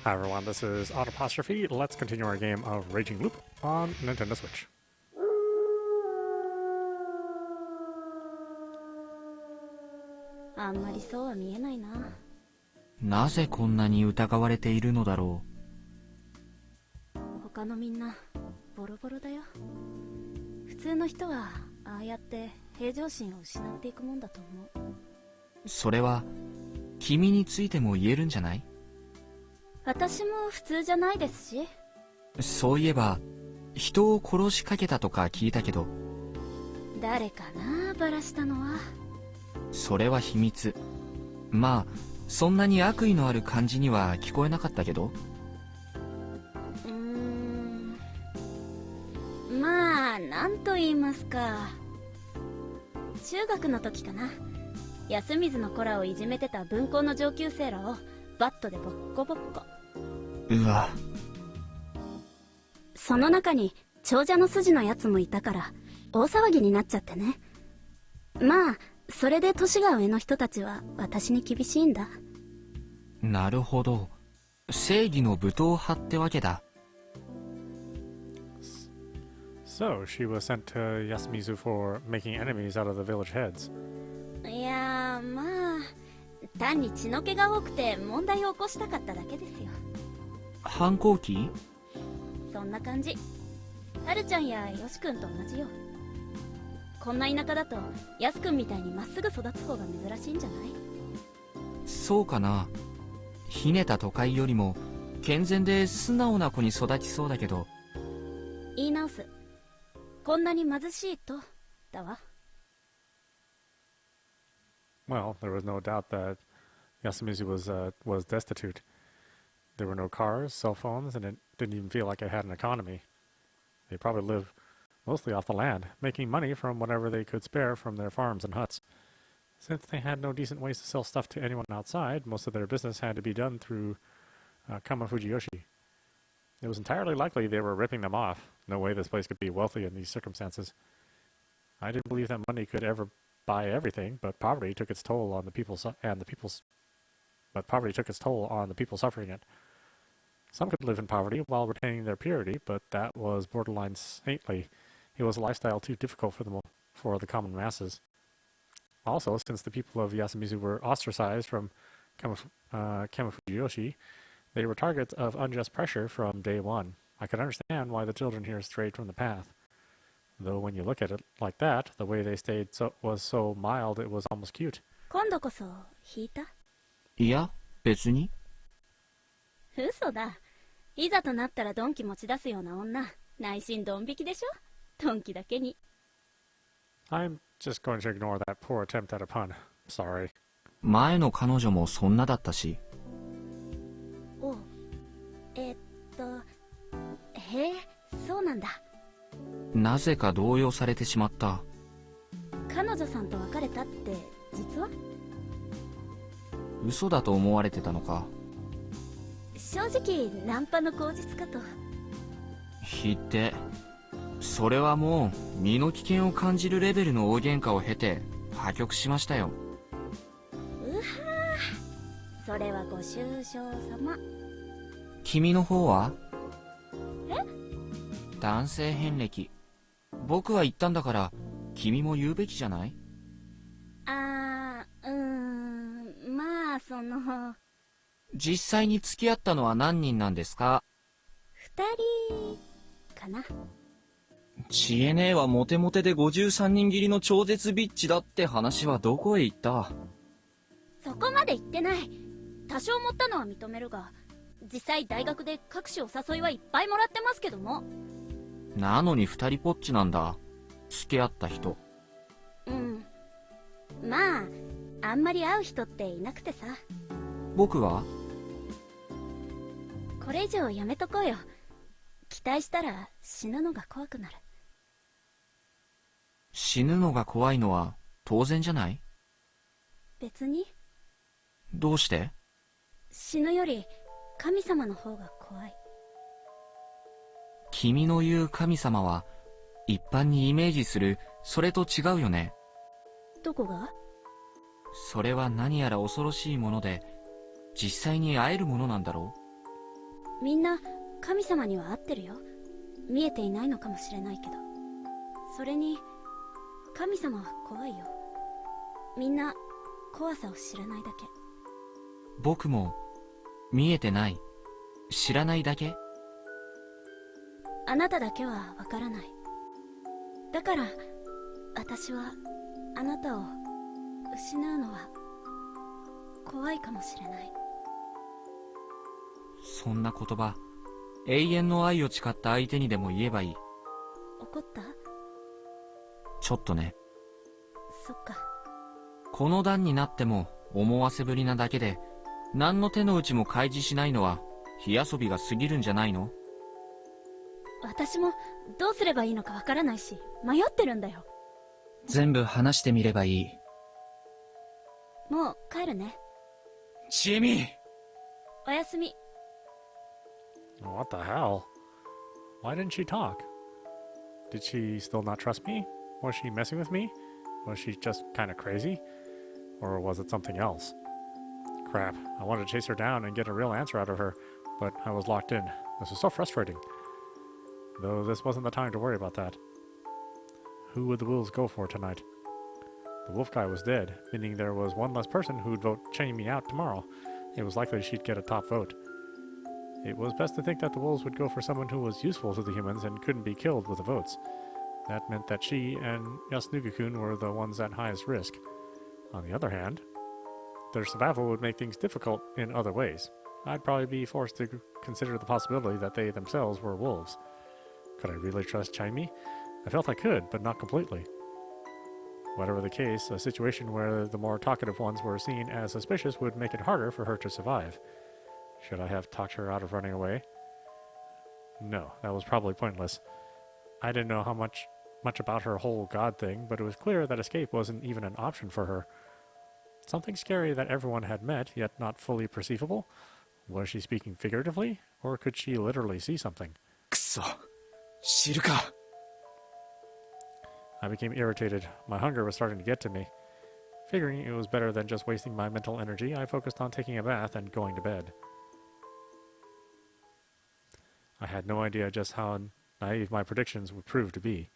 Hi everyone, this is audap. Let's continue our game of Raging Loop on Nintendo Switch. あんまりそうは見えないな。なぜこんなに疑われているのだろ他のみんなボロボロだよ。普通の人はああやって平常心を失っていくもんだと思う。それは君についても言えるんじゃない？私も普通じゃないですし。そういえば人を殺しかけたとか聞いたけど。誰かな、バラしたのは。それは秘密。まあそんなに悪意のある感じには聞こえなかったけど。まあなんと言いますか、中学の時かな、安水の子らをいじめてた分校の上級生らをバットでボッコボッコ。うわ。その中に長者の筋のやつもいたから大騒ぎになっちゃってね。まあそれで年が上の人たちは私に厳しいんだ。なるほど、正義の武闘派ってわけだ。So, she was sent to Yasumizu for making enemies out of the village heads. いやー、まあ単に血の気が多くて問題を起こしたかっただけですよ。反抗期？そんな感じ。はるちゃんやよしくんと同じよ。こんな田舎だとやすくんみたいにまっすぐ育つ方が珍しいんじゃない？そうかな。ひねた都会よりも健全で素直な子に育ちそうだけど。言い直す。こんなに貧しいとだわ。Well, there was no doubt that Yasumizu was destitute. There were no cars, cell phones, and it didn't even feel like it had an economy. They probably lived mostly off the land, making money from whatever they could spare from their farms and huts. Since they had no decent ways to sell stuff to anyone outside, most of their business had to be done through Kama Fujiyoshi. It was entirely likely they were ripping them off. No way this place could be wealthy in these circumstances. I didn't believe that money could ever buy everything, but poverty took its toll on the people suffering it. Some could live in poverty while retaining their purity, but that was borderline saintly. It was a lifestyle too difficult for the common masses. Also, since the people of Yasumizu were ostracized from Kama Fujiyoshi, they were targets of unjust pressure from day one. I could understand why the children here strayed from the path. Though when you look at it like that, the way they stayed was so mild it was almost cute. 今度こそ引いた？いや、別に。嘘だ。いざとなったらドンキ持ち出すような女、内心ドン引きでしょ？ドンキだけに。I'm just going to ignore that poor attempt at a pun. Sorry. 前の彼女もそんなだったし。おう。へえ、そうなんだ。なぜか動揺されてしまった。彼女さんと別れたって実は？嘘だと思われてたのか。正直ナンパの口実かと。ひって。それはもう身の危険を感じるレベルの大喧嘩を経て破局しましたよ。うはー、それはご愁傷様。君の方は？え？男性遍歴。僕は言ったんだから君も言うべきじゃない？まあその。実際に付き合ったのは何人なんですか？2人かな。ちえねえはモテモテで53人切りの超絶ビッチだって話はどこへ行った？そこまで言ってない。多少持ったのは認めるが、実際大学で各種お誘いはいっぱいもらってますけども。なのに二人ぽっちなんだ、付き合った人。うん。まああんまり会う人っていなくてさ。僕は？これ以上やめとこうよ。期待したら死ぬのが怖くなる。死ぬのが怖いのは当然じゃない？別に。どうして？死ぬより神様の方が怖い。君の言う神様は一般にイメージするそれと違うよね。どこが？それは何やら恐ろしいもので実際に会えるものなんだろみんな神様には会ってるよ。見えていないのかもしれないけど。それに神様は怖いよ。みんな怖さを知らないだけ。僕も見えてない、知らないだけ。あなただけはわからない。だから私はあなたを失うのは怖いかもしれない。そんな言葉、永遠の愛を誓った相手にでも言えばいい。怒った？ちょっとね。そっか。この段になっても思わせぶりなだけで、何の手の内も開示しないのは火遊びが過ぎるんじゃないの？私もどうすればいいのかわからないし迷ってるんだよ。全部話してみればいい。もう帰るね。ちえみ！おやすみ。What the hell? Why didn't she talk? Did she still not trust me? Was she messing with me? Was she just kind of crazy? Or was it something else? Crap, I wanted to chase her down and get a real answer out of her, but I was locked in. This was so frustrating. Though this wasn't the time to worry about that. Who would the wolves go for tonight? The wolf guy was dead, meaning there was one less person who'd vote Jamie out tomorrow. It was likely she'd get a top vote. It was best to think that the wolves would go for someone who was useful to the humans and couldn't be killed with the votes. That meant that she and Yasumizu were the ones at highest risk. On the other hand, their survival would make things difficult in other ways. I'd probably be forced to consider the possibility that they themselves were wolves. Could I really trust Chaimi? I felt I could, but not completely. Whatever the case, a situation where the more talkative ones were seen as suspicious would make it harder for her to survive. Should I have talked her out of running away? No, that was probably pointless. I didn't know how much about her whole god thing, but it was clear that escape wasn't even an option for her. Something scary that everyone had met, yet not fully perceivable? Was she speaking figuratively, or could she literally see something? くそ、知るか。I became irritated. My hunger was starting to get to me. Figuring it was better than just wasting my mental energy, I focused on taking a bath and going to bed. I had no idea just how naive my predictions would prove to be.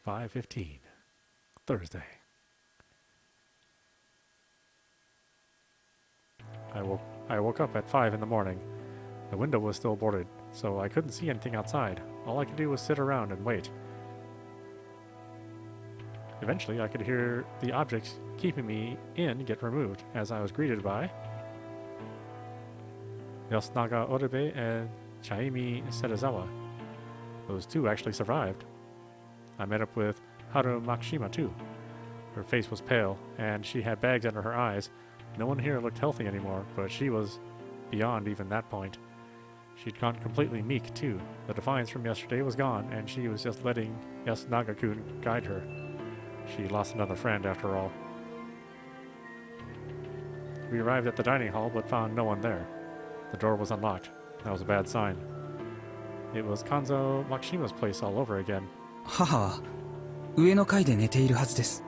5:15, Thursday. I woke up at 5 in the morning. The window was still boarded, so I couldn't see anything outside. All I could do was sit around and wait. Eventually, I could hear the objects keeping me in get removed as I was greeted by Yasunaga Oribe and Chaimi Sedazawa. Those two actually survived. I met up with Haru Makishima too. Her face was pale, and she had bags under her eyes. No one here looked healthy anymore, but she was beyond even that point. She'd gone completely meek too. The defiance from yesterday was gone, and she was just letting Yasunaga-kun guide her. She lost another friend after all. We arrived at the dining hall, but found no one there. The door was unlocked. That was a bad sign. It was Kanzo Makishima's place all over again. 母は上の階で寝ているはずです。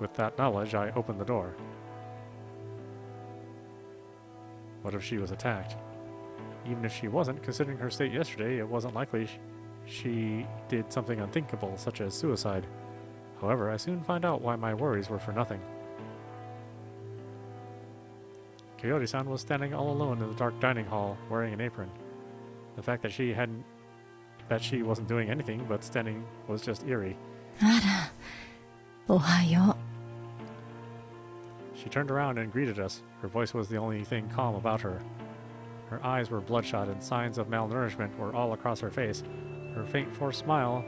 With that knowledge, I opened the door. What if she was attacked? Even if she wasn't, considering her state yesterday, it wasn't likely she did something unthinkable, such as suicide. However, I soon found out why my worries were for nothing. Coyote-san was standing all alone in the dark dining hall, wearing an apron. The fact that she wasn't doing anything but standing was just eerie. あら、おはよう。 She turned around and greeted us. Her voice was the only thing calm about her. Her eyes were bloodshot and signs of malnourishment were all across her face. Her faint forced smile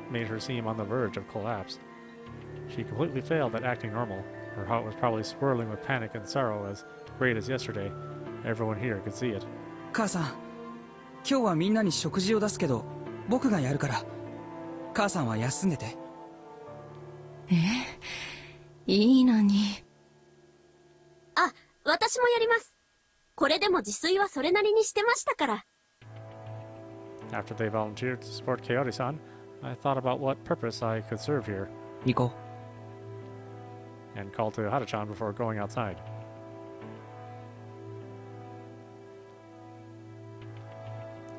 made her seem on the verge of collapse. She completely failed at acting normal. Her heart was probably swirling with panic and sorrow as great as yesterday. Everyone here could see it. 母さん、今日はみんなに食事を出すけど、僕がやるから。母さんは休んでて。いいのに。あ、私もやります。これでも自炊はそれなりにしてましたから。After they volunteered to support Coyote-san, I thought about what purpose I could serve here, 行こう。 and called to Hara-chan before going outside.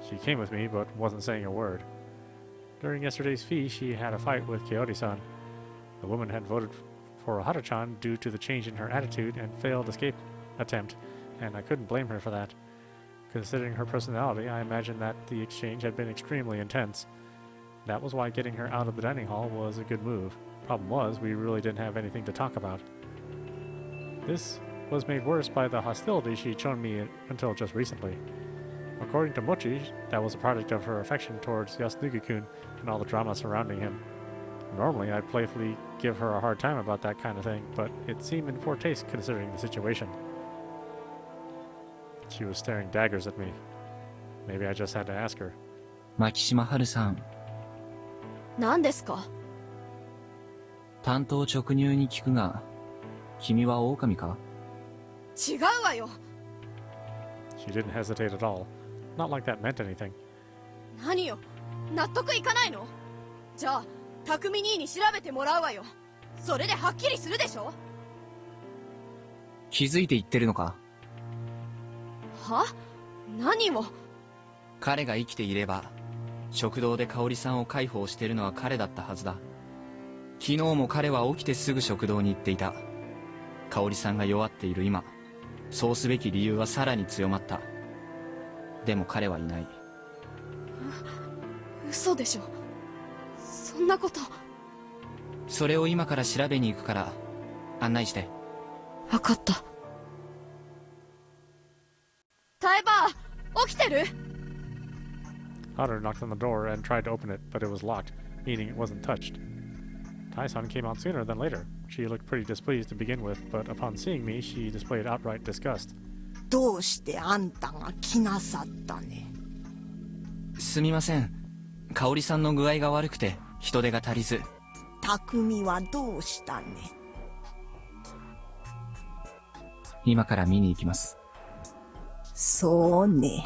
She came with me, but wasn't saying a word. During yesterday's feast, she had a fight with Kaori-san. The woman had voted for Haruchan due to the change in her attitude and failed escape attempt, and I couldn't blame her for that. Considering her personality, I imagine that the exchange had been extremely intense. That was why getting her out of the dining hall was a good move. Problem was, we really didn't have anything to talk about. This was made worse by the hostility she'd shown me until just recently. According to Mochi, that was a product of her affection towards Yasunugi-kun and all the drama surrounding him. Normally, I'd playfully give her a hard time about that kind of thing, but it seemed in poor taste considering the situation. She was staring daggers at me. Maybe I just had to ask her. 牧島春さん、何ですか？単刀直入に聞くが、君は狼か？違うわよ。 She didn't hesitate at all. Not like that meant anything. 何よ、納得いかないの？じゃあ匠兄に調べてもらうわよ。それではっきりするでしょ。気づいて言ってるのか？は？何も。彼が生きていれば、食堂で香織さんを介抱してるのは彼だったはずだ。昨日も彼は起きてすぐ食堂に行っていた。香織さんが弱っている今、そうすべき理由はさらに強まった。でも彼はいない。嘘でしょ。そんなこと。それを今から調べに行くから案内して。分かった。タイバー、起きてる？ Haru knocked on the door and tried to open it, but it was locked, meaning it wasn't touched. Tai-san came out sooner than later. She looked pretty displeased to begin with, but upon seeing me, she displayed outright disgust. どうしてあんたが来なさったね。すみません。香織さんの具合が悪くて人手が足りず。匠はどうしたね。今から見に行きます。そうね。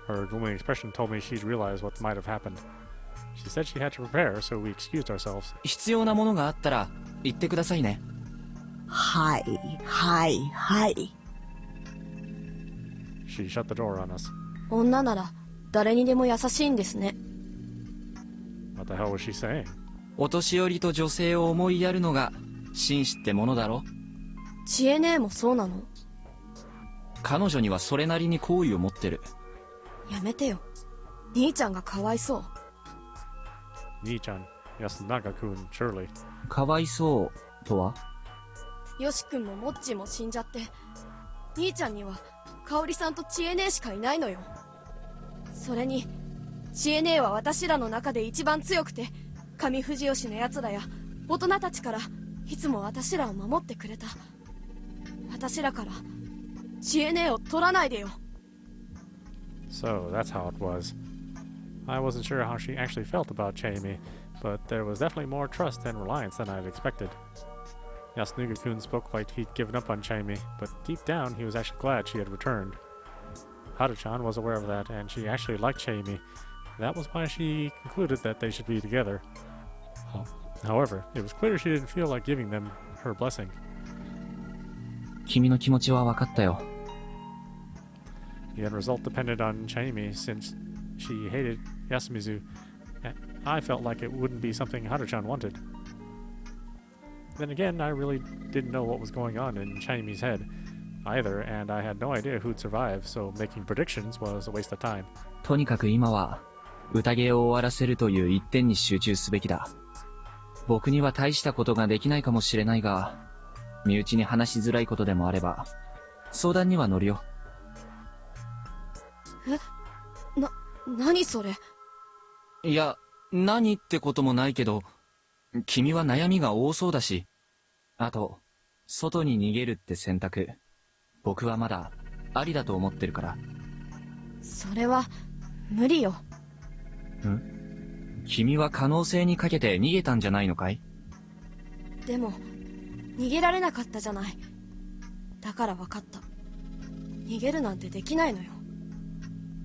Her gloomy expression told me she'd realized what might have happened. She said she had to prepare, so we excused ourselves. 必要なものがあったら言ってくださいね。はいはいはい。She shut the door on us. 女なら誰にでも優しいんですね。What the hell was she saying? お年寄りと女性を思いやるのが紳士ってものだろ。知恵姉もそうなの？彼女にはそれなりに好意を持ってる。やめてよ。兄ちゃんがかわいそう。Nii-chan, Yasunaga-kun, surely. かわいそうとは？よし君ももっちも死んじゃって、兄ちゃんには香織さんと知恵姉しかいないのよ。それに知恵姉は私らの中で一番強くて、上藤吉の奴らや大人たちからいつも私らを守ってくれた。私らから知恵姉を取らないでよ。 So, that's how it was. I wasn't sure how she actually felt about Chaimi, but there was definitely more trust and reliance than I'd expected. Yasunuga-kun spoke like he'd given up on Chaimi, but deep down he was actually glad she had returned. Haru-chan was aware of that, and she actually liked Chaimi. That was why she concluded that they should be together. However, it was clear she didn't feel like giving them her blessing. 君の気持ちは分かったよ。The end result depended on Chaimi, since she hated Yasumizu. I felt like it wouldn't be something Haru-chan wanted. Then again, I really didn't know what was going on in Chaimi's head either, and I had no idea who'd survive, so making predictions was a waste of time. とにかく今は宴を終わらせるという一点に集中すべきだ。僕には大したことができないかもしれないが、身内に話しづらいことでもあれば相談には乗るよ。何それ？いや、何ってこともないけど、君は悩みが多そうだし、あと外に逃げるって選択、僕はまだありだと思ってるから。それは無理よ。君は可能性にかけて逃げたんじゃないのかい？でも逃げられなかったじゃない。だから分かった。逃げるなんてできないのよ。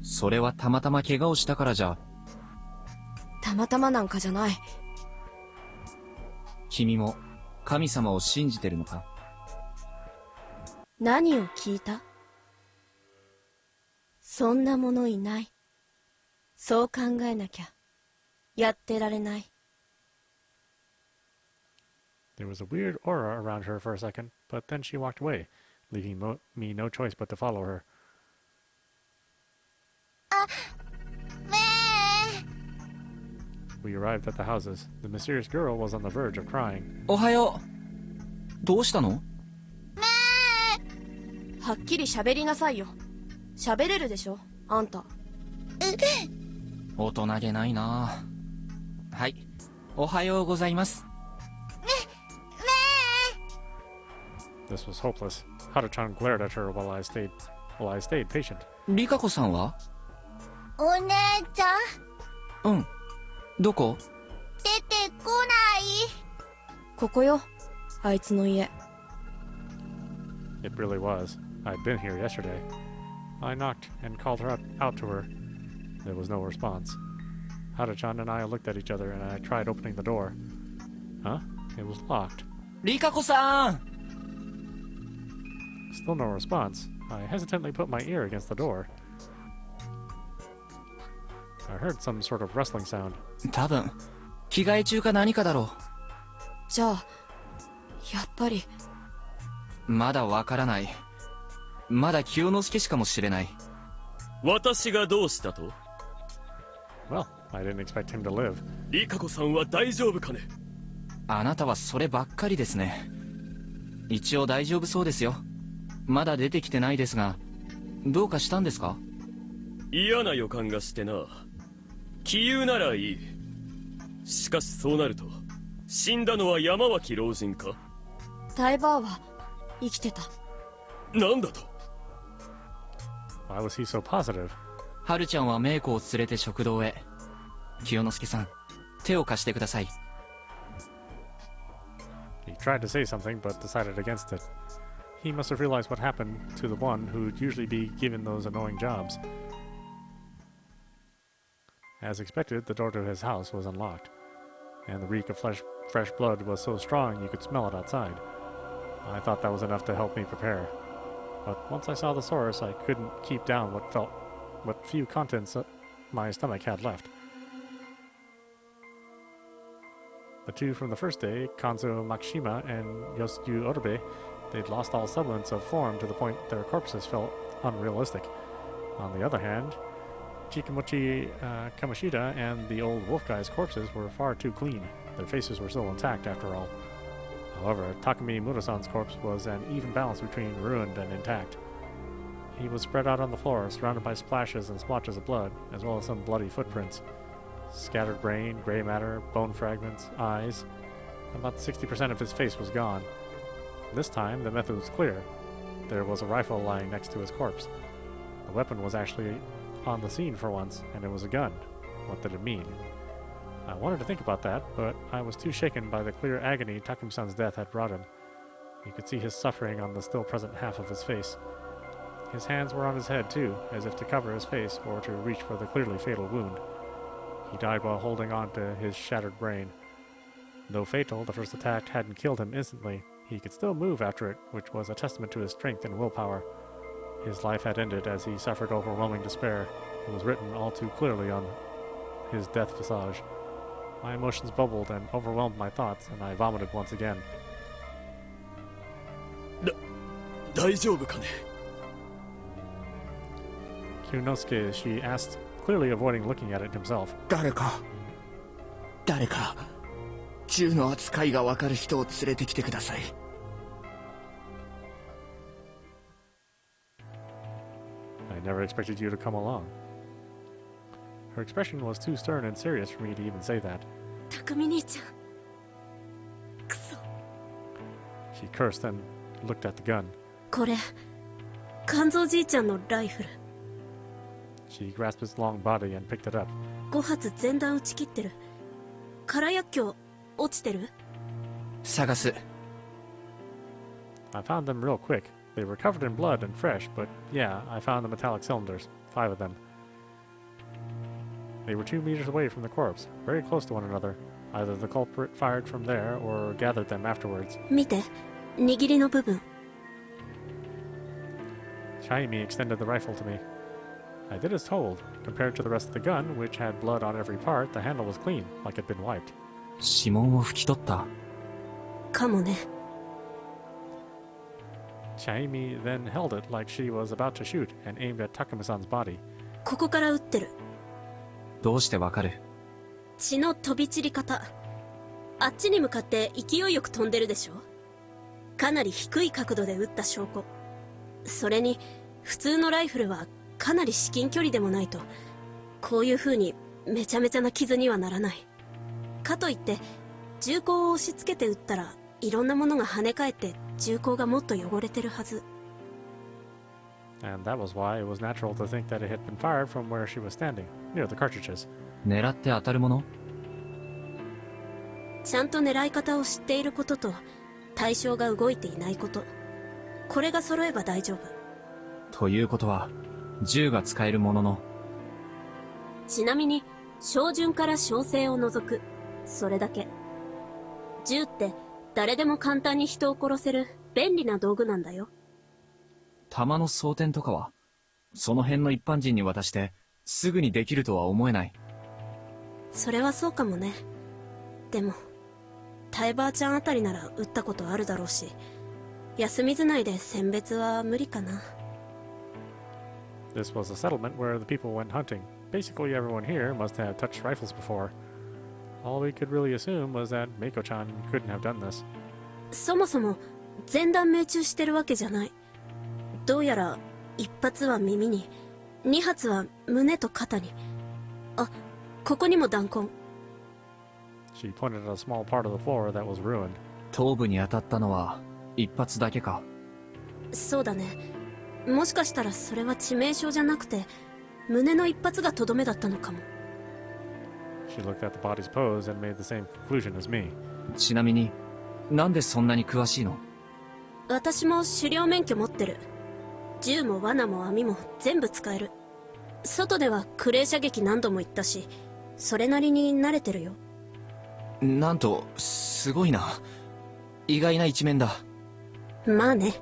それはたまたま怪我をしたからじゃ。たまたまなんかじゃない。君も神様を信じてるのか？何を聞いた？そんなものいない。そう考えなきゃやってられない。 There was a weird aura around her for a second, but then she walked away, leaving me no choice but to follow her. We arrived at the houses. The mysterious girl was on the verge of crying. おはよう。どうしたの？はっきり喋りなさいよ。喋れるでしょあんた。大人げないな。はい、おはようございます。This was hopeless. Haru-chan glared at her while I stayed patient. リカ子さんは？お姉ちゃん、うん。どこ？出てこない。ここよ、あいつの家。 It really was. I'd been here yesterday. I knocked and called her out to her. There was no response. Haru-chan and I looked at each other and I tried opening the door. Huh? It was locked. リカ子さん！ Still no response. I hesitantly put my ear against the door. I heard some sort of rustling sound. 多分着替え中か何かだろじゃあやっぱり。う。まだわからない。まだ清之助しかもしれない。私がどうしたと？ Well, I didn't expect him to live. リカ子さんは大丈夫かね？あなたはそればっかりですね。一応大丈夫そうですよ。まだ出てきてないですが、どうかしたんですか？嫌な予感がしてな。杞憂ならいい。しかしそうなると、死んだのは山脇老人か？タイバーは生きてた。なんだと？ Why was he so positive? はるちゃんはメイコを連れて食堂へ。清之助さん、手を貸してください。He tried to say something but decided against it. He must have realized what happened to the one who'd usually be given those annoying jobs. As expected, the door to his house was unlocked, and the reek of fresh blood was so strong you could smell it outside. I thought that was enough to help me prepare. But once I saw the source, I couldn't keep down what few contents my stomach had left. The two from the first day, Kanzo Makishima and Yosuke Odabe, they'd lost all semblance of form to the point their corpses felt unrealistic. On the other hand, Chikamochi Kamoshida and the old wolf guy's corpses were far too clean. Their faces were still intact after all. However, Takami Murasan's corpse was an even balance between ruined and intact. He was spread out on the floor, surrounded by splashes and splotches of blood, as well as some bloody footprints. Scattered brain, gray matter, bone fragments, eyes. About 60% of his face was gone. This time, the method was clear. There was a rifle lying next to his corpse. The weapon was actually on the scene for once, and it was a gun. What did it mean? I wanted to think about that, but I was too shaken by the clear agony Takumi-san's death had brought him. You could see his suffering on the still present half of his face. His hands were on his head too, as if to cover his face or to reach for the clearly fatal wound. He died while holding on to his shattered brain. Though fatal, the first attack hadn't killed him instantly. He could still move after it, which was a testament to his strength and willpower. His life had ended as he suffered overwhelming despair. It was written all too clearly on his death visage. My emotions bubbled and overwhelmed my thoughts, and I vomited once again. 大丈夫かね？ Kyunosuke, she asked, clearly avoiding looking at it himself. 誰か銃の扱いがわかる人を連れてきてください。I never expected you to come along. Her expression was too stern and serious for me to even say that. 匠兄ちゃん。くそ。 She cursed and looked at the gun. これ、肝臓じいちゃんのライフル。She grasped its long body and picked it up. 5発全弾撃ち切ってる。空薬莢落ちてる？探す。I found them real quick. They were covered in blood and fresh, but yeah, I found the metallic cylinders. 5 of them. They were 2 meters away from the corpse, very close to one another. Either the culprit fired from there or gathered them afterwards. 見て、握りの部分。 Shaimi extended the rifle to me. I did as told. Compared to the rest of the gun, which had blood on every part, the handle was clean, like it'd been wiped. 指紋を拭き取った。かもね。Chaimi then held it like she was about to shoot and aimed at Takami-san's body. ここから撃ってる。どうしてわかる？血の飛び散り方。あっちに向かって勢いよく飛んでるでしょ。かなり低い角度で撃った証拠。それに普通のライフルはかなり至近距離でもないとこういう風にめちゃめちゃな傷にはならない。かといって銃口を押し付けて撃ったらいろんなものが跳ね返って銃口がもっと汚れてるはず。 And that was why it was natural to think that it had been fired from where she was standing, near the cartridges. 狙って当たるもの？ちゃんと狙い方を知っていることと対象が動いていないこと、これが揃えば大丈夫。ということは銃が使えるものの。ちなみに小銃から小生を除く、それだけ。銃って誰でも簡単に人を殺せる便利な道具なんだよ。弾の装填とかはその辺の一般人に渡してすぐにできるとは思えない。それはそうかもね。でもタイバーちゃんあたりなら撃ったことあるだろうし、休みず内で選別は無理かな。 This was a settlement where the people went hunting. Basically everyone here must have touched rifles before. All we could really assume was that Meiko-chan couldn't have done this. そもそも全弾命中してるわけじゃない。どうやら1発は耳に、2発は胸と肩に。あ、ここにも弾痕。 She pointed at a small part of the floor that was ruined. 頭部に当たったのは一発だけか。そうだね。もしかしたらそれは致命傷じゃなくて胸の一発がとどめだったのかも。 She looked at the body's pose and made the same conclusion as me. ちなみになんでそんなに詳しいの？私も狩猟免許持ってる。銃も罠も網も全部使える。外ではクレー射撃何度も行ったし、それなりに慣れてるよ。なんとすごいな。意外な一面だ。まあね。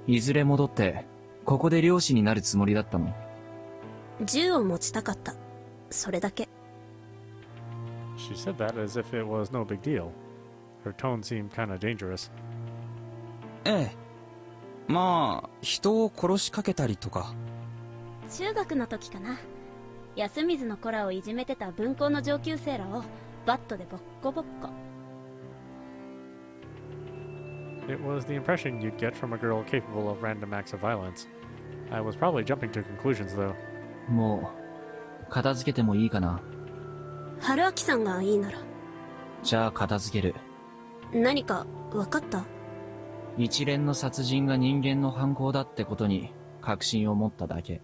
いずれ戻ってここで漁師になるつもりだったの？銃を持ちたかった。それだけ。 She said that as if it was no big deal. Her tone seemed kind of dangerous. ええ。まあ人を殺しかけたりとか。中学の時かな。安水の子らをいじめてた分校の上級生らをバットでボッコボッコ。 It was the impression you'd get from a girl capable of random acts of violence. I was probably jumping to conclusions, though. もう片付けてもいいかな？春秋さんがいいなら。じゃあ片付ける。何か分かった？一連の殺人が人間の犯行だってことに確信を持っただけ。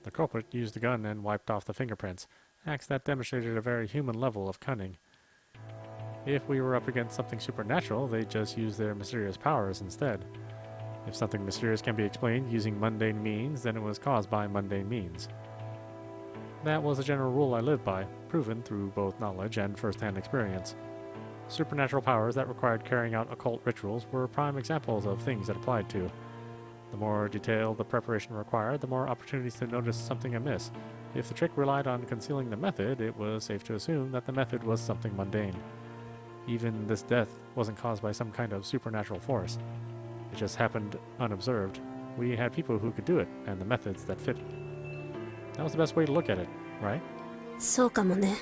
The culprit used the gun and wiped off the fingerprints, acts that demonstrated a very human level of cunning. If we were up against something supernatural, they'd just use their mysterious powers instead. If something mysterious can be explained using mundane means, then it was caused by mundane means. That was a general rule I lived by, proven through both knowledge and first-hand experience. Supernatural powers that required carrying out occult rituals were prime examples of things that applied to. The more detailed the preparation required, the more opportunities to notice something amiss. If the trick relied on concealing the method, it was safe to assume that the method was something mundane. Even this death wasn't caused by some kind of supernatural force. It just happened unobserved. We had people who could do it, and the methods that fit. That was the best way to look at it, right? そうかもね。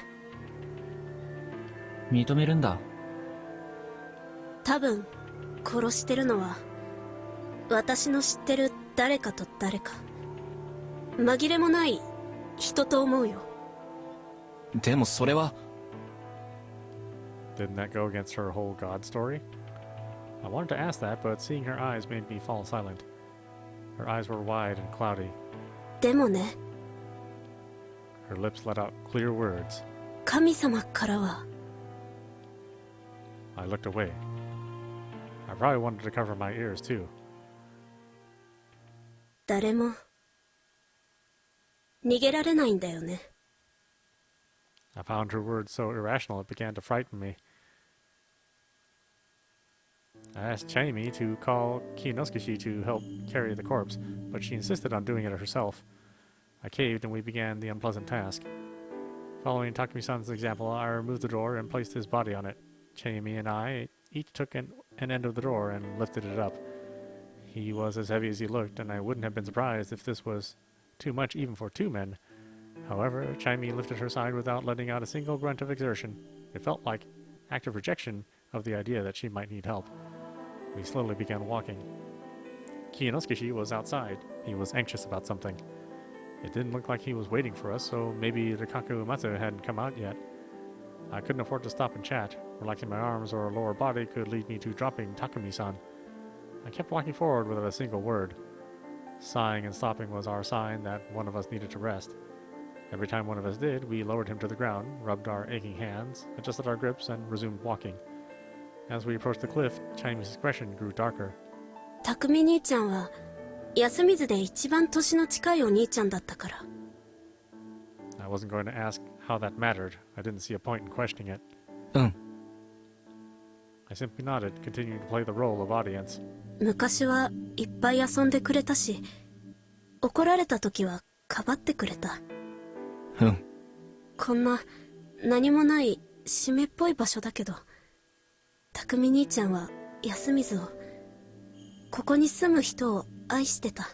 認めるんだ。多分殺してるのは私の知ってる誰かと誰か。紛れもない人と思うよ。でもそれは。Didn't that go against her whole God story? I wanted to ask that, but seeing her eyes made me fall silent. Her eyes were wide and cloudy. でもね。Her lips let out clear words. 神様からは。I looked away. I probably wanted to cover my ears too. 誰も逃げられないんだよね。I found her words so irrational it began to frighten me. I asked Chaimi to call Kinosuke to help carry the corpse, but she insisted on doing it herself. I caved and we began the unpleasant task. Following Takami-san's example, I removed the door and placed his body on it. Chaimi and I each took an end of the door and lifted it up. He was as heavy as he looked, and I wouldn't have been surprised if this was too much even for two men. However, Chaimi lifted her side without letting out a single grunt of exertion. It felt like active rejection of the idea that she might need help. We slowly began walking. Kinosuke was outside. He was anxious about something. It didn't look like he was waiting for us, so maybe Rikaku Umatsu hadn't come out yet. I couldn't afford to stop and chat. Relaxing my arms or lower body could lead me to dropping Takumi-san. I kept walking forward without a single word. Sighing and stopping was our sign that one of us needed to rest. Every time one of us did, we lowered him to the ground, rubbed our aching hands, adjusted our grips, and resumed walking. As we approached the cliff, Chaimi's expression grew darker. 匠兄ちゃんはYasumizuで一番年の近いお兄ちゃんだったから。I wasn't going to ask how that mattered. I didn't see a point in questioning it. うん。I simply nodded, continuing to play the role of audience. 昔はいっぱい遊んでくれたし、怒られた時はかばってくれた。うん。こんな何もない湿っぽい場所だけど、匠兄ちゃんはYasumizuを、ここに住む人を愛してた。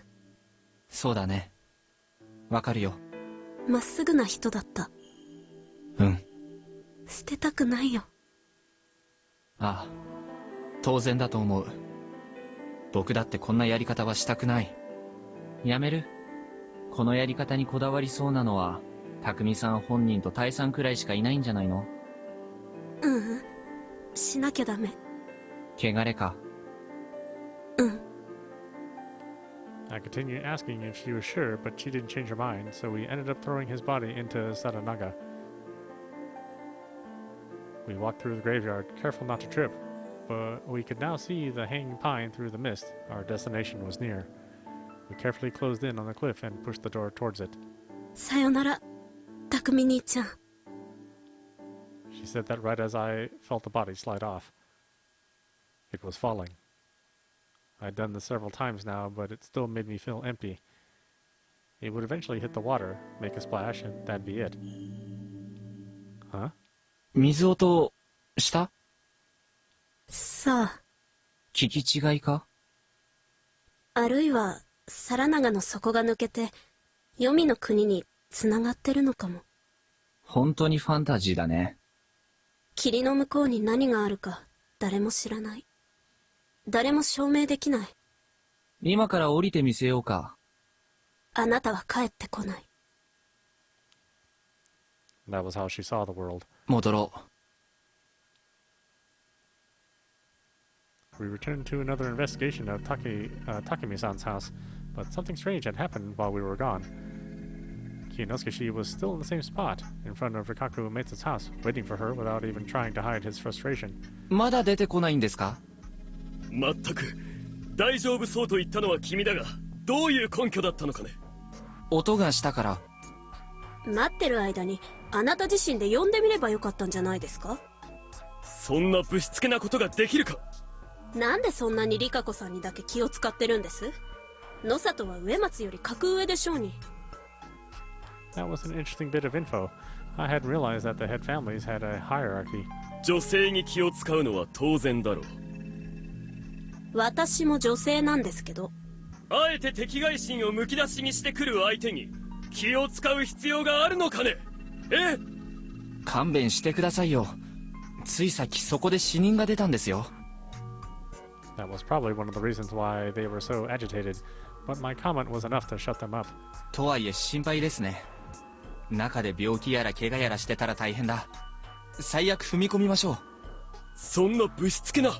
そうだね。わかるよ。まっすぐな人だった。うん。捨てたくないよ。ああ、当然だと思う。僕だってこんなやり方はしたくない。やめる？このやり方にこだわりそうなのは、匠さん本人とタイさんくらいしかいないんじゃないの？しなきゃダメ。汚れか。うん。I continued asking if she was sure, but she didn't change her mind, so we ended up throwing his body into Saranaga. We walked through the graveyard, careful not to trip, but we could now see the hanging pine through the mist. Our destination was near. We carefully closed in on the cliff and pushed the door towards it. さよなら、匠兄ちゃん。She said that right as I felt the body slide off. It was falling. I'd done this several times now, but it still made me feel empty. It would eventually hit the water, make a splash, and that'd be it. Huh? 水音した？さあ。聞き違いか？あるいは、皿長の底が抜けて、黄泉の国に繋がってるのかも。本当にファンタジーだね。霧の向こうに何があるか、誰も知らない。誰も証明できない。今から降りてみせようか。あなたは帰ってこない。That was how she saw the world. 戻ろWe returned to another investigation of Takami-san's house, but something strange had happened while we were gone. Kinosuke was still in the same spot, in front of Rikaku Umetsu's house, waiting for her without even trying to hide his frustration. う。まだ出てこないんですか？まったく大丈夫そうと言ったのは君だが、どういう根拠だったのかね。音がしたから。待ってる間にあなた自身で呼んでみればよかったんじゃないですか？そんなぶしつけなことができるか。なんでそんなにリカ子さんにだけ気を使ってるんです？野里は上松より格上でしょうに。That was an interesting bit of info. I hadn't realized that the head families had a hierarchy. 女性に気を使うのは当然だろう。私も女性なんですけど。あえて敵外心をむき出しにしてくる相手に気を使う必要があるのかね。え？勘弁してくださいよ。ついさっきそこで死人が出たんですよ。That was probably one of the reasons why they were so agitated, but my comment was enough to shut them up. とはいえ心配ですね。中で病気やら怪我やらしてたら大変だ。最悪踏み込みましょう。そんなぶしつけな。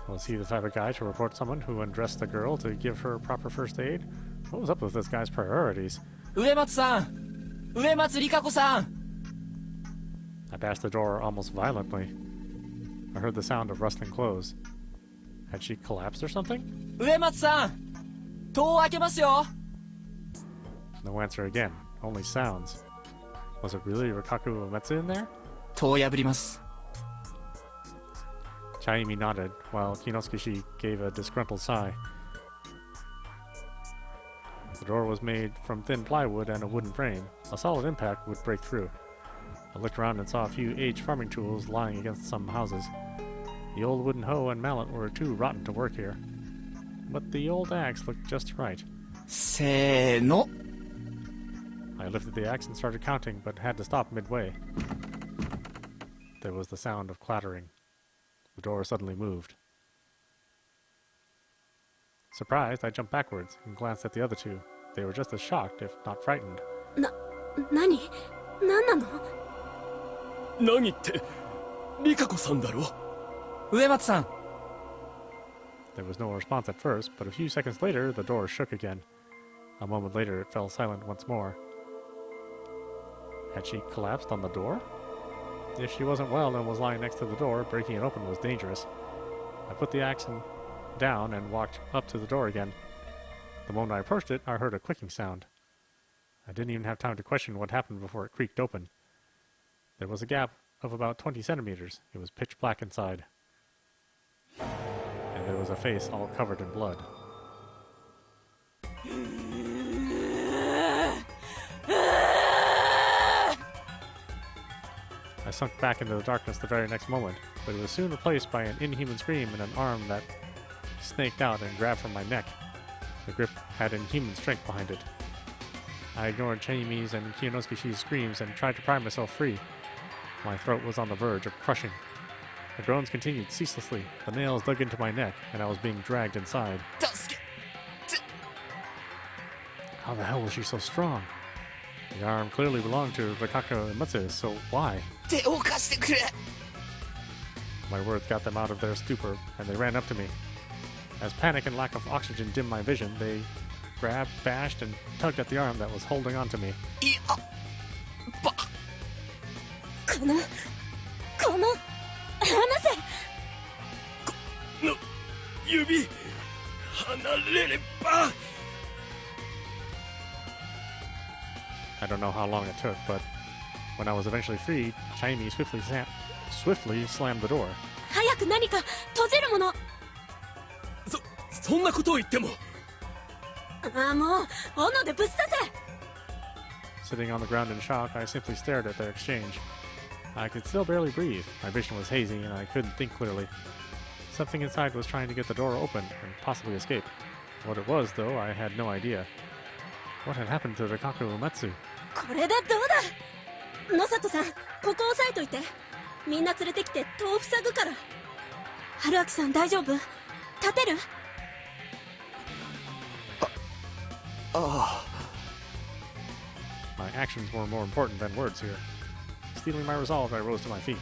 Was he the type of guy to report someone who undressed the girl to give her proper first aid? What was up with this guy's priorities? 上松さん、上松里香子さん。I passed the door almost violently. I heard the sound of rustling clothes. Had she collapsed or something? 上松さん、戸を開けますよ。No answer again. Only sounds. Was it really Rikaku Umetsu in there? 戸を破ります。Chaimi nodded, while Kinosuke gave a disgruntled sigh. The door was made from thin plywood and a wooden frame. A solid impact would break through. I looked around and saw a few aged farming tools lying against some houses. The old wooden hoe and mallet were too rotten to work here. But the old axe looked just right. せーの I lifted the axe and started counting, but had to stop midway. There was the sound of clattering. The door suddenly moved. Surprised, I jumped backwards and glanced at the other two. They were just as shocked, if not frightened. 何なの？何って、リカコさんだろ？植松さん There was no response at first, but a few seconds later, the door shook again. A moment later, it fell silent once more. Had she collapsed on the door? If she wasn't well and was lying next to the door, breaking it open was dangerous. I put the axe down and walked up to the door again. The moment I approached it, I heard a clicking sound. I didn't even have time to question what happened before it creaked open. There was a gap of about 20 centimeters. It was pitch black inside. And there was a face all covered in blood. I sunk back into the darkness the very next moment, but it was soon replaced by an inhuman scream and an arm that snaked out and grabbed from my neck. The grip had inhuman strength behind it. I ignored Chaimi's and Kinosuke's screams and tried to pry myself free. My throat was on the verge of crushing. The groans continued ceaselessly. The nails dug into my neck, and I was being dragged inside. How the hell was she so strong? The arm clearly belonged to Rikako Immerse, so why? My words got them out of their stupor, and they ran up to me. As panic and lack of oxygen dimmed my vision, they grabbed, bashed, and tugged at the arm that was holding on to me. この離せ！の指離れれば。 I don't know how long it took, but when I was eventually freed, Chaimi swiftly slammed the door. 早く何か閉じるもの！そんなことを言っても。もう斧でぶっ刺せ！ Sitting on the ground in shock, I simply stared at their exchange. I could still barely breathe. My vision was hazy, and I couldn't think clearly. Something inside was trying to get the door open and possibly escape. What it was, though, I had no idea. What had happened to Rikako Uematsu? これでどうだ？野里さん、ここ押さえといて。みんな連れてきて戸を塞ぐから。春明さん大丈夫？立てる？My actions were more important than words here. Stealing my resolve, I rose to my feet.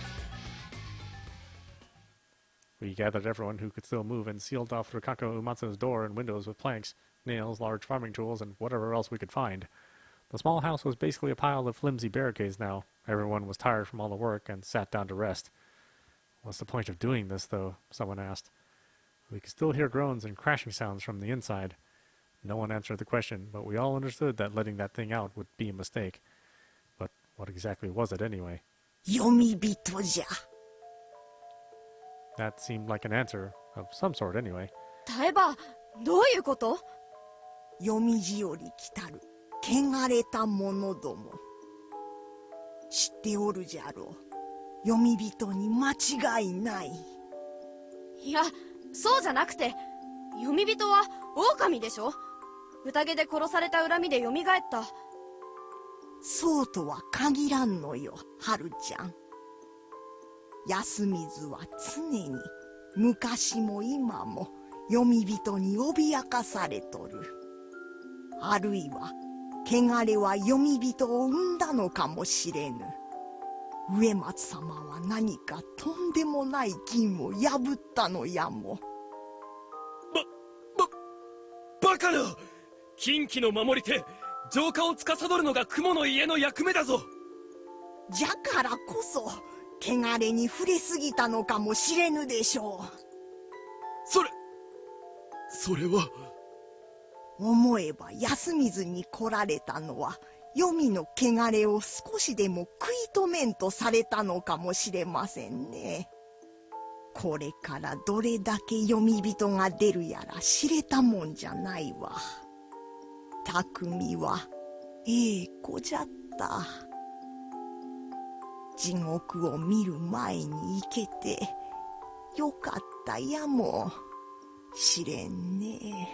We gathered everyone who could still move and sealed off Rikako Uematsu's door and windows with planks, nails, large farming tools, and whatever else we could find. The small house was basically a pile of flimsy barricades now. Everyone was tired from all the work and sat down to rest. What's the point of doing this, though? Someone asked. We could still hear groans and crashing sounds from the inside. No one answered the question, but we all understood that letting that thing out would be a mistake. But what exactly was it anyway? 読み人じゃ。 That seemed like an answer, of some sort anyway. タエバ、どういうこと？読み字より来たる汚れた者ども。知っておるじゃろう。読み人に間違いない。いや、そうじゃなくて、読み人は狼でしょ？宴で殺された恨みで蘇った。そうとは限らんのよ、春ちゃん。安水は常に昔も今も読み人に脅かされとる。あるいは汚れは読み人を生んだのかもしれぬ。植松様は何かとんでもない禁を破ったのやも。バカな！禁忌の守り手、浄化を司るのが雲の家の役目だぞ。じゃからこそ汚れに触れすぎたのかもしれぬでしょう。それは。思えば安水に来られたのは黄泉の汚れを少しでも食い止めんとされたのかもしれませんね。これからどれだけ読み人が出るやら知れたもんじゃないわ。匠はええ子じゃった。地獄を見る前に行けてよかったやもしれんね。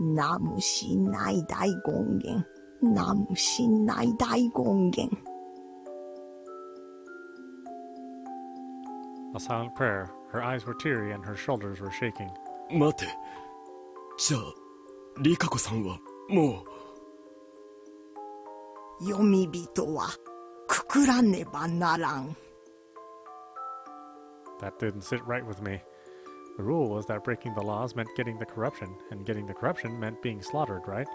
ナムシ内大権現、ナムシ内大権現。A silent prayer. Her eyes were teary and her shoulders were shaking. 待て。じゃあ、リカコさんはもう。読み人はくくらねばならん。That didn't sit right with me. The rule was that breaking the laws meant getting the corruption, and getting the corruption meant being slaughtered, right?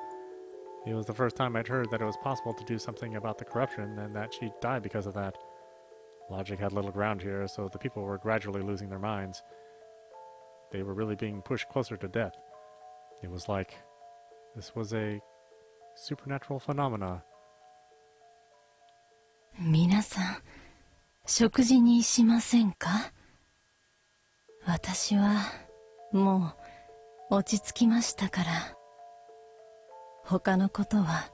It was the first time I'd heard that it was possible to do something about the corruption and that she'd die because of that. Logic had little ground here, so the people were gradually losing their minds. They were really being pushed closer to death. It was like this was a supernatural phenomena. 皆さん、食事にしませんか？私はもう落ち着きましたから。他のことは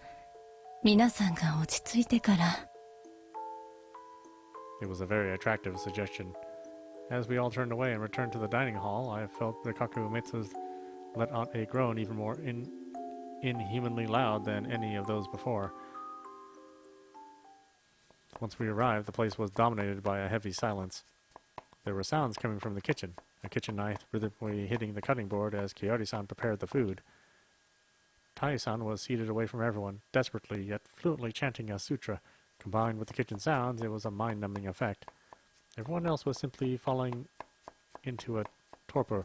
皆さんが落ち着いてから。It was a very attractive suggestion. As we all turned away and returned to the dining hall, I felt Rikaku Umetsu's let out a groan even more inhumanly loud than any of those before. Once we arrived, the place was dominated by a heavy silence. There were sounds coming from the kitchen, a kitchen knife rhythmically hitting the cutting board as Kiyori-san prepared the food. Tai-san was seated away from everyone, desperately yet fluently chanting a sutra. Combined with the kitchen sounds, it was a mind-numbing effect. Everyone else was simply falling into a torpor,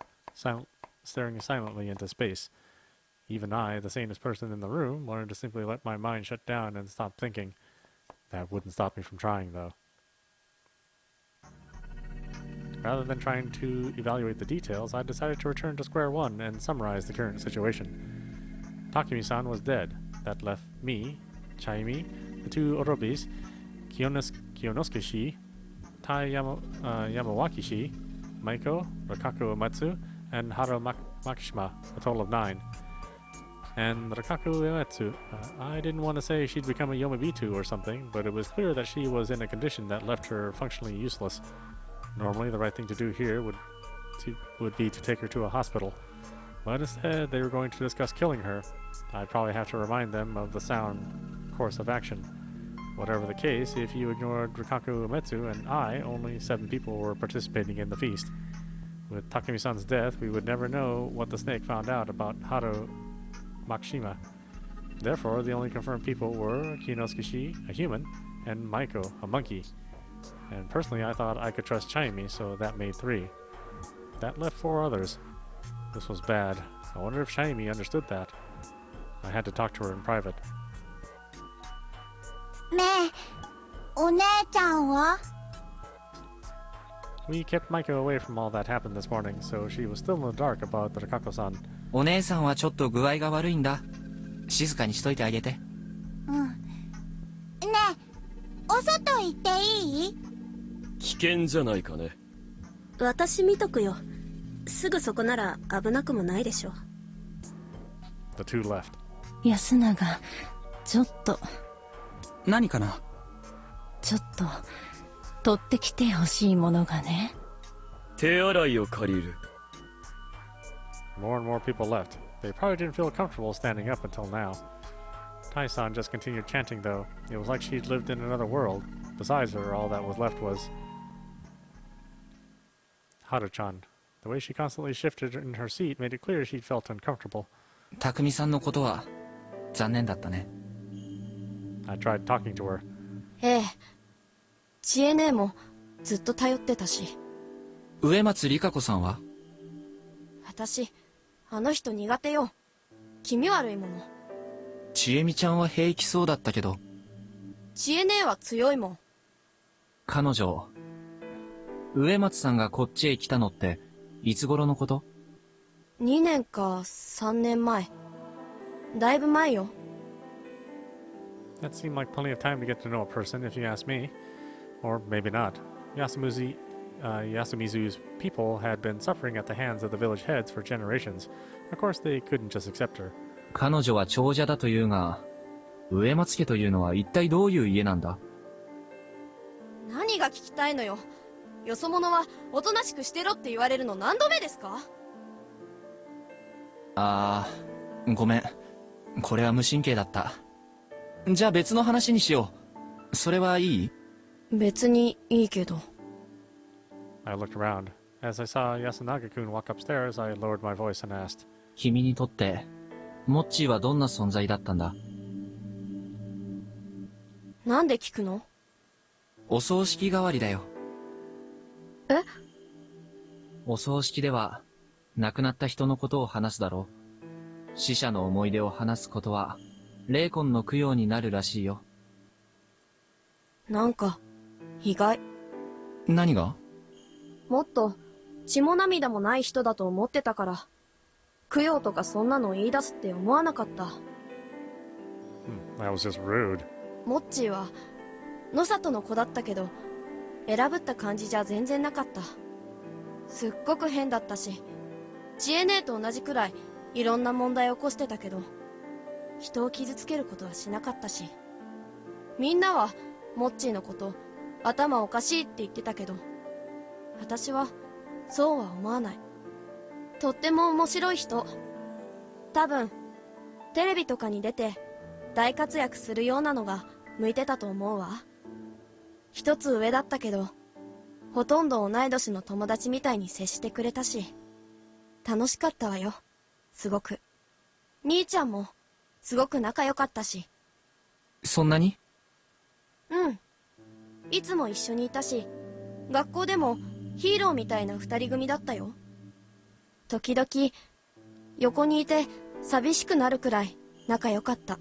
staring silently into space. Even I, the sanest person in the room, learned to simply let my mind shut down and stop thinking. That wouldn't stop me from trying, though. Rather than trying to evaluate the details, I decided to return to square one and summarize the current situation. Takami-san was dead. That left me, Chaimi, the two Orobis, Kiyonosuke-shi, Yamawaki-shi, Maiko, Rikaku Umetsu, and Makishima, a total of 9. And Rikaku Umetsu, I didn't want to say she'd become a Yomibitu or something, but it was clear that she was in a condition that left her functionally useless. Normally, the right thing to do here would be to take her to a hospital. But instead, they were going to discuss killing her. I'd probably have to remind them of the sound course of action. Whatever the case, if you ignored Rikaku Umetsu and I, only 7 people were participating in the feast. With Takami-san's death, we would never know what the snake found out about Haru Makishima. Therefore, the only confirmed people were Kinosuke-shi, a human, and Maiko, a monkey. And personally, I thought I could trust Chaimi, so that made 3. That left 4 others. This was bad. I wonder if Chaimi understood that. I had to talk to her in private. ねえ、お姉ちゃんは？ We kept Maiko away from all that happened this morning, so she was still in the dark about Rikako-san. お姉さんはちょっと具合が悪いんだ。静かにしといてあげて。うん。ねえ、お外行っていい？危険じゃないかね。私見とくよ。すぐそこなら危なくもないでしょ。The two left. 安永、ちょっと。何かな？ちょっと取ってきてほしいものがね。手洗いを借りる。More and more people left. They probably didn't feel comfortable standing up until now. Tai-san just continued chanting, though. It was like she'd lived in another world. Besides her, all that was left was Haru-chan. The way she constantly shifted in her seat made it clear she felt uncomfortable. 匠さんのことは残念だったね。I tried talking to her. ええ。知恵姉もずっと頼ってたし。植松里香子さんは？私、あの人苦手よ。気味悪いもの。千恵美ちゃんは平気そうだったけど。知恵姉は強いもん。彼女、植松さんがこっちへ来たのっていつ頃のこと？ 2年か3年前。だいぶ前よ。That seemed like plenty of time to get to know a person, if you ask me. Or maybe not. Yasumizu's people had been suffering at the hands of the village heads for generations. Of course, they couldn't just accept her. 彼女は長者だというが、植松家というのは一体どういう家なんだ？何が聞きたいのよ。よそ者はおとなしくしてろって言われるの何度目ですか？ごめん。これは無神経だった。じゃあ別の話にしよう。それはいい？別にいいけど。I looked around. As I saw Yasunaga-kun walk upstairs, I lowered my voice and asked, 君にとって、モッチーはどんな存在だったんだ？なんで聞くの？お葬式代わりだよ。え？お葬式では、亡くなった人のことを話すだろう。死者の思い出を話すことは、霊魂の供養になるらしいよ。なんか、意外。何が？もっと、血も涙もない人だと思ってたから、供養とかそんなの言い出すって思わなかった。That was just rude. モッチーは、野里の子だったけど、選ぶった感じじゃ全然なかった。すっごく変だったし、知恵姉と同じくらい、いろんな問題を起こしてたけど、人を傷つけることはしなかったし、みんなは、モッチーのこと、頭おかしいって言ってたけど、私は、そうは思わない。とっても面白い人。多分、テレビとかに出て、大活躍するようなのが向いてたと思うわ。一つ上だったけど、ほとんど同い年の友達みたいに接してくれたし、楽しかったわよ。すごく。兄ちゃんも、すごく仲良かったし。そんなに？うん。いつも一緒にいたし、学校でもヒーローみたいな二人組だったよ。時々、横にいて寂しくなるくらい仲良かった。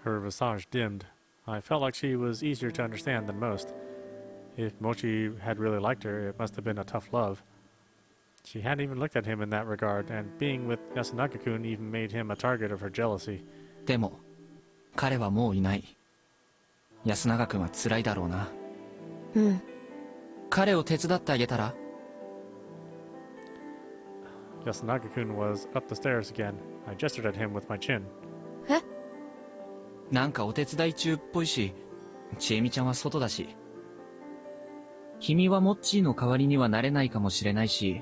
Her visage dimmed. I felt like she was easier to understand than most. If Mochi had really liked her, it must have been a tough love. She hadn't even looked at him in that regard, and being with Yasunaga-kun even made him a target of her jealousy. でも、彼はもういない。安永君は辛いだろうな。うん。彼を手伝ってあげたら？ Yasunaga-kun was up the stairs again. I gestured at him with my chin. え？なんかお手伝い中っぽいし、ちえみちゃんは外だし。君はモッチーの代わりにはなれないかもしれないし、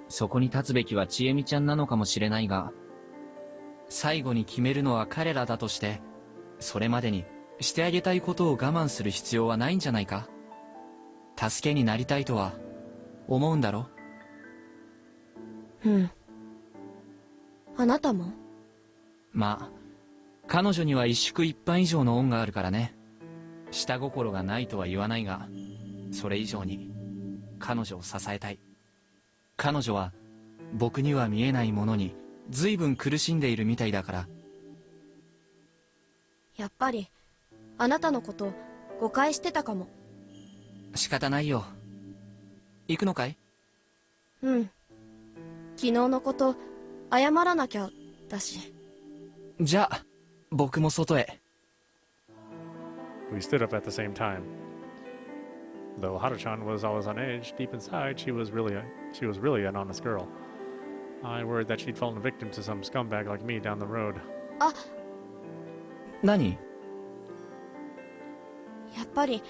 そこに立つべきはちえみちゃんなのかもしれないが、最後に決めるのは彼らだとして、それまでにしてあげたいことを我慢する必要はないんじゃないか？助けになりたいとは思うんだろ？うん。あなたも？まあ、彼女には一縮一般以上の恩があるからね。下心がないとは言わないが、それ以上に彼女を支えたい。彼女は僕には見えないものに随分苦しんでいるみたいだから。やっぱりあなたのこと誤解してたかも。仕方ないよ。行くのかい？うん。昨日のこと謝らなきゃだし。じゃあ僕も外へ。We stood up at the same time. Though Haru-chan was always on edge, deep inside she was really an honest girl. I worried that she'd fallen victim to some scumbag like me down the road. あ、何？やっぱり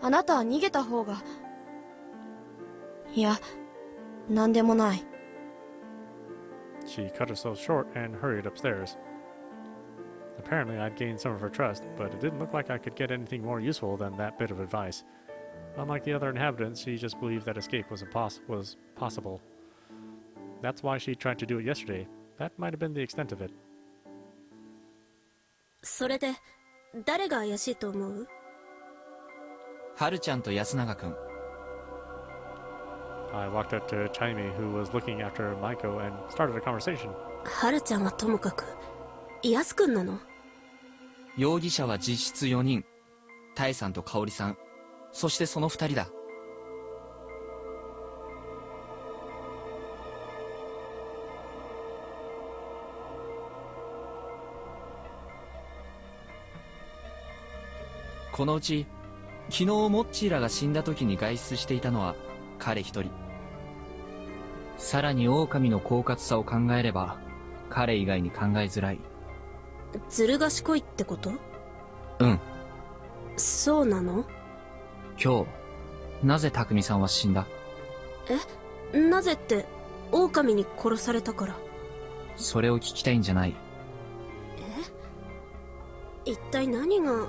あなたは逃げた方が。いや、なんでもない。She cut herself short and hurried upstairs. Apparently, I'd gained some of her trust, but it didn't look like I could get anything more useful than that bit of advice. Unlike the other inhabitants, she just believed that escape was possible. That's why she tried to do it yesterday. That might have been the extent of it. それで誰が怪しいと思う？はるちゃんと安永くん。I walked up to Chaimi, who was looking after Maiko, and started a conversation. はるちゃんはともかく、ヤスくんなの？容疑者は実質4人。タエさんとカオリさん。そしてその2人だ。このうち昨日モッチーらが死んだ時に外出していたのは彼一人。さらに狼の狡猾さを考えれば彼以外に考えづらい。ずる賢いってこと？うん。そうなの？今日なぜ匠さんは死んだ？なぜって、狼に殺されたから。それを聞きたいんじゃない。一体何が。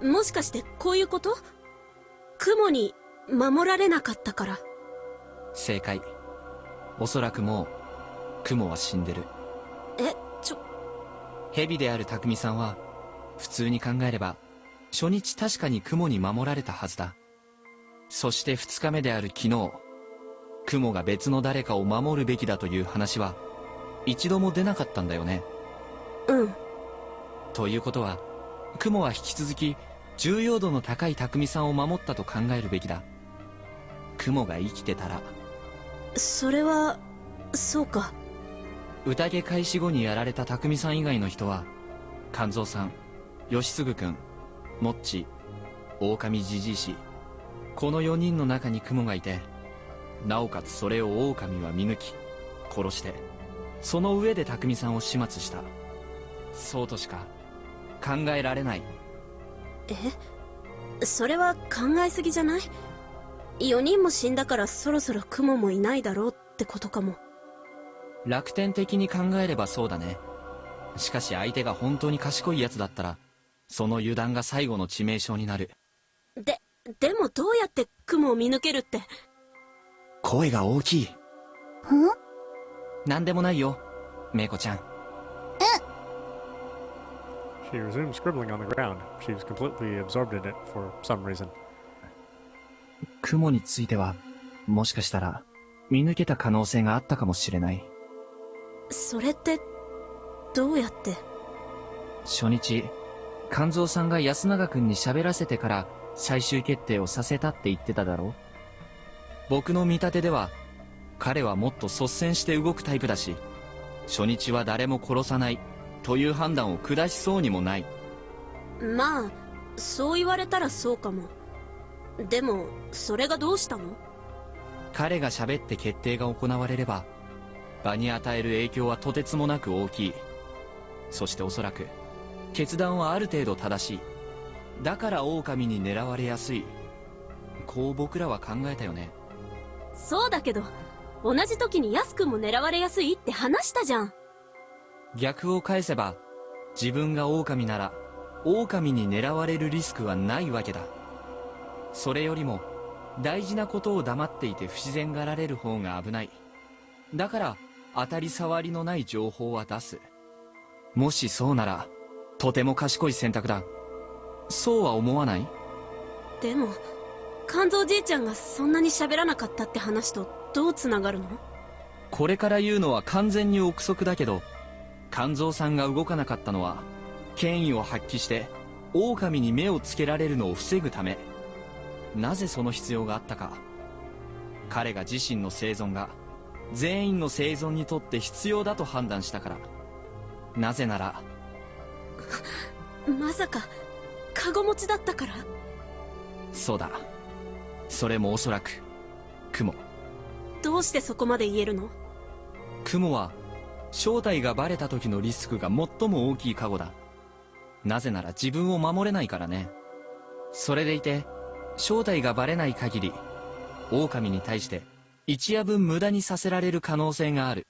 もしかしてこういうこと？雲に守られなかったから。正解。おそらくもう雲は死んでる。蛇である匠さんは普通に考えれば初日確かに雲に守られたはずだ。そして2日目である昨日、雲が別の誰かを守るべきだという話は一度も出なかったんだよね。うん。ということは雲は引き続き重要度の高い匠さんを守ったと考えるべきだ。雲が生きてたら。それはそうか。宴開始後にやられた匠さん以外の人は勘蔵さん、吉次君、モッチ、狼じじいし、この4人の中に雲がいて、なおかつそれを狼は見抜き殺して、その上で匠さんを始末した。そうとしか考えられない。それは考えすぎじゃない？ 4 人も死んだからそろそろ雲もいないだろうってことかも。楽天的に考えればそうだね。しかし相手が本当に賢いやつだったらその油断が最後の致命傷になる。でもどうやって雲を見抜けるって。声が大きい。なんでもないよ、メイコちゃん。She resumed scribbling on the ground. She was completely absorbed in it for some reason. 雲についてはもしかしたら見抜けた可能性があったかもしれない。それってどうやって？初日勘蔵さんが安永君に喋らせてから最終決定をさせたって言ってただろ。僕の見立てでは彼はもっと率先して動くタイプだし、初日は誰も殺さないという判断を下しそうにもない。まあそう言われたらそうかも。でもそれがどうしたの？彼が喋って決定が行われれば場に与える影響はとてつもなく大きい。そしておそらく決断はある程度正しい。だから狼に狙われやすい、こう僕らは考えたよね。そうだけど同じ時にヤス君も狙われやすいって話したじゃん。逆を返せば自分が狼なら狼に狙われるリスクはないわけだ。それよりも大事なことを黙っていて不自然がられる方が危ない。だから当たり障りのない情報は出す。もしそうならとても賢い選択だ。そうは思わない？でも肝臓じいちゃんがそんなに喋らなかったって話とどうつながるの？これから言うのは完全に憶測だけど、肝臓さんが動かなかったのは権威を発揮して狼に目をつけられるのを防ぐため。なぜその必要があったか。彼が自身の生存が全員の生存にとって必要だと判断したから。なぜならまさかカゴ持ちだったから？そうだ。それもおそらく雲。どうしてそこまで言えるの？雲は正体がバレた時のリスクが最も大きいカゴだ。なぜなら自分を守れないからね。それでいて正体がバレない限り狼に対して一夜分無駄にさせられる可能性がある。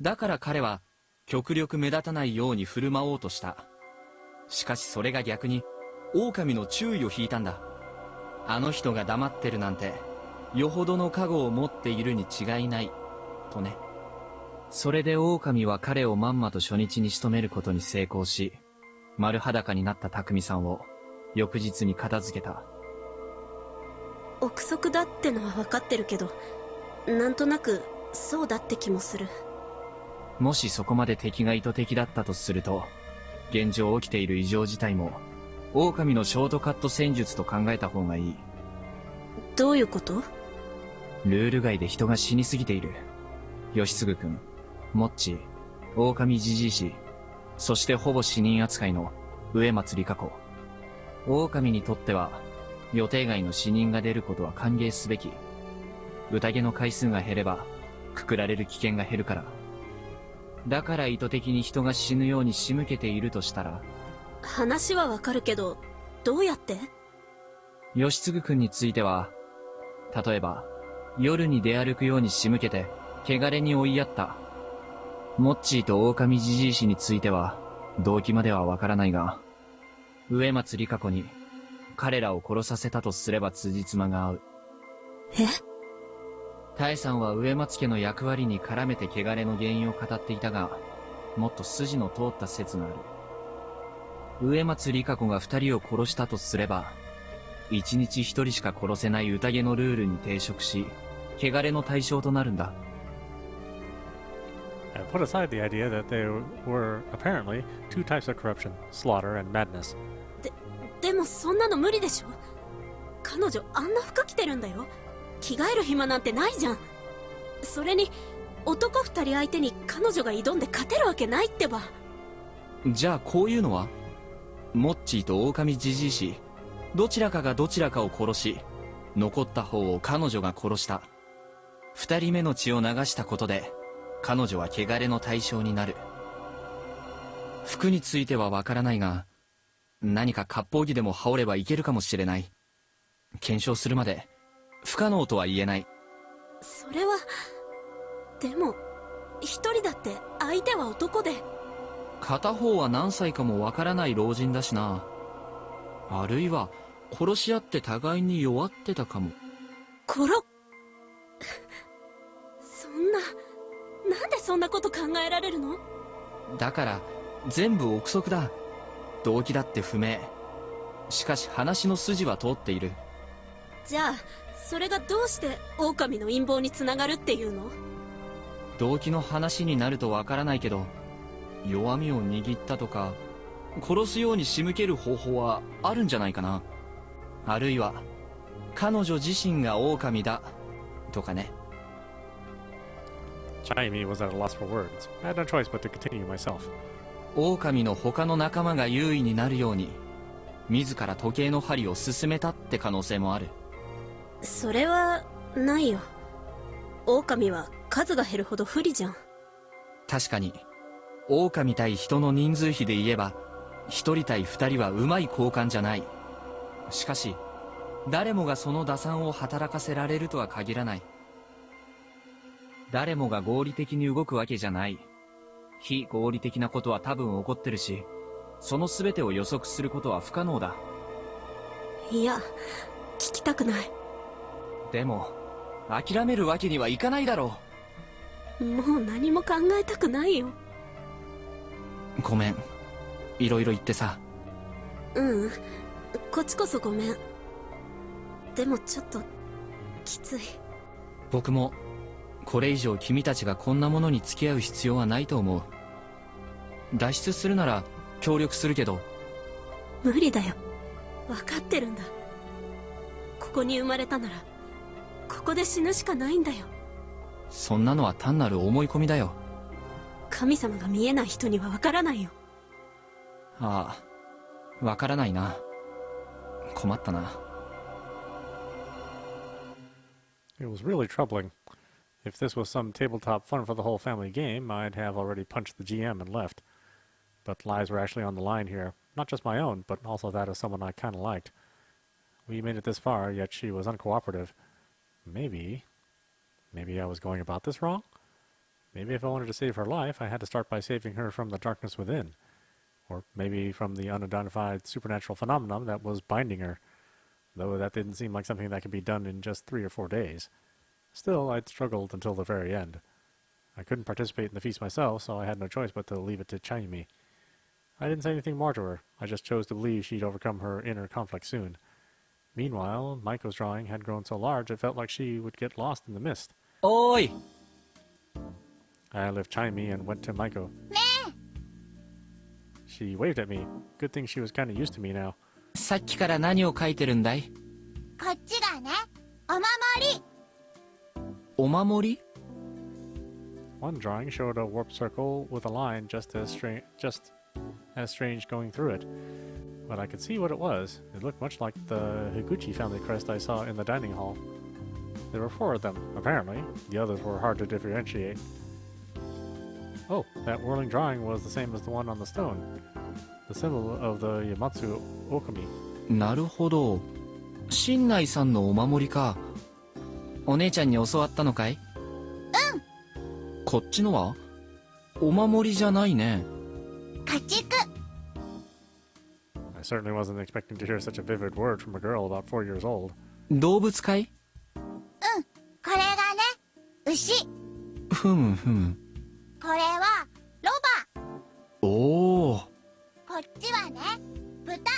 だから彼は極力目立たないように振る舞おうとした。しかしそれが逆に狼の注意を引いたんだ。あの人が黙ってるなんてよほどの加護を持っているに違いないとね。それで狼は彼をまんまと初日に仕留めることに成功し、丸裸になった匠さんを翌日に片付けた。憶測だってのは分かってるけど、なんとなくそうだって気もする。もしそこまで敵が意図的だったとすると、現状起きている異常事態も狼のショートカット戦術と考えた方がいい。どういうこと？ルール外で人が死にすぎている。吉次君、モッチ、狼じじいし、そしてほぼ死人扱いの植松里香子。狼にとっては予定外の死人が出ることは歓迎すべき。宴の回数が減ればくくられる危険が減るから。だから意図的に人が死ぬように仕向けているとしたら。話はわかるけど、どうやって？義継君については、例えば夜に出歩くように仕向けて汚れに追いやった。モッチーと狼じじい氏については動機まではわからないが、植松里香子に彼らを殺させたとすれば辻褄が合う。え？多江さんは植松家の役割に絡めて汚れの原因を語っていたが、もっと筋の通った説がある。植松里香子が2人を殺したとすれば、1日1人しか殺せない宴のルールに抵触し、汚れの対象となるんだ。And put aside the idea that there were apparently two types of corruption, slaughter and madness. でもそんなの無理でしょ。彼女あんな服着てるんだよ。着替える暇なんてないじゃん。それに男2人相手に彼女が挑んで勝てるわけないってば。じゃあこういうのは？モッチーと狼じじい氏、どちらかがどちらかを殺し、残った方を彼女が殺した。2人目の血を流したことで彼女は汚れの対象になる。服についてはわからないが、何か割烹着でも羽織ればいけるかもしれない。検証するまで不可能とは言えない。それはでも一人だって相手は男で、片方は何歳かもわからない老人だしな。あるいは殺し合って互いに弱ってたかも。そんな、なんでそんなこと考えられるの？だから全部憶測だ。動機だって不明。しかし話の筋は通っている。じゃあそれがどうして狼の陰謀につながるっていうの？動機の話になるとわからないけど、弱みを握ったとか殺すように仕向ける方法はあるんじゃないかな。あるいは彼女自身が狼だとかね。Chaimi was at a loss for words. I had no choice but to continue myself. 狼の他の仲間が優位になるように自ら時計の針を進めたって可能性もある。それはないよ。狼は数が減るほど不利じゃん。確かに狼対人の人数比で言えば1人対2人はうまい交換じゃない。しかし誰もがその打算を働かせられるとは限らない。誰もが合理的に動くわけじゃない。非合理的なことは多分起こってるし、その全てを予測することは不可能だ。いや、聞きたくない。でも諦めるわけにはいかないだろう。もう何も考えたくないよ。ごめん、いろいろ言ってさ。ううん、こっちこそごめん。でもちょっときつい。僕もこれ以上君たちがこんなものに付き合う必要はないと思う。脱出するなら協力するけど。無理だよ、分かってるんだ。ここに生まれたならここで死ぬしかないんだよ。そんなのは単なる思い込みだよ。神様が見えない人には分からないよ。ああ、分からないな。困ったな。It was really troubling. If this was some tabletop fun for the whole family game, I'd have already punched the GM and left. But lives were actually on the line here. Not just my own, but also that of someone I kinda liked. We made it this far, yet she was uncooperative. Maybe I was going about this wrong? Maybe if I wanted to save her life, I had to start by saving her from the darkness within. Or maybe from the unidentified supernatural phenomenon that was binding her. Though that didn't seem like something that could be done in just 3 or 4 days. Still, I'd struggled until the very end. I couldn't participate in the feast myself, so I had no choice but to leave it to Chaimi. I didn't say anything more to her. I just chose to believe she'd overcome her inner conflict soon. Meanwhile, Maiko's drawing had grown so large it felt like she would get lost in the mist. Oi! I left Chaimi and went to Maiko. She waved at me. Good thing she was kind of used to me now. さっきから何を書いてるんだい？こっちがね、お守り。お守り？ One drawing showed a warped circle with a line just as strange going through it. but I could see what it was. It looked much like the Higuchi family crest I saw in the dining hall. There were 4 of them, apparently. The others were hard to differentiate. Oh, that whirling drawing was the same as the one on the stone. The symbol of the Yamatsu Okami. なるほど。新内さんのお守りか。お姉ちゃんに教わったのかい？こっちのはお守りじゃないね。家畜。I certainly wasn't expecting to hear such a vivid word from a girl about 4 years old. 動物かい？これがね、牛。ふむふむ。これはロバ。おー。こっちはね、豚。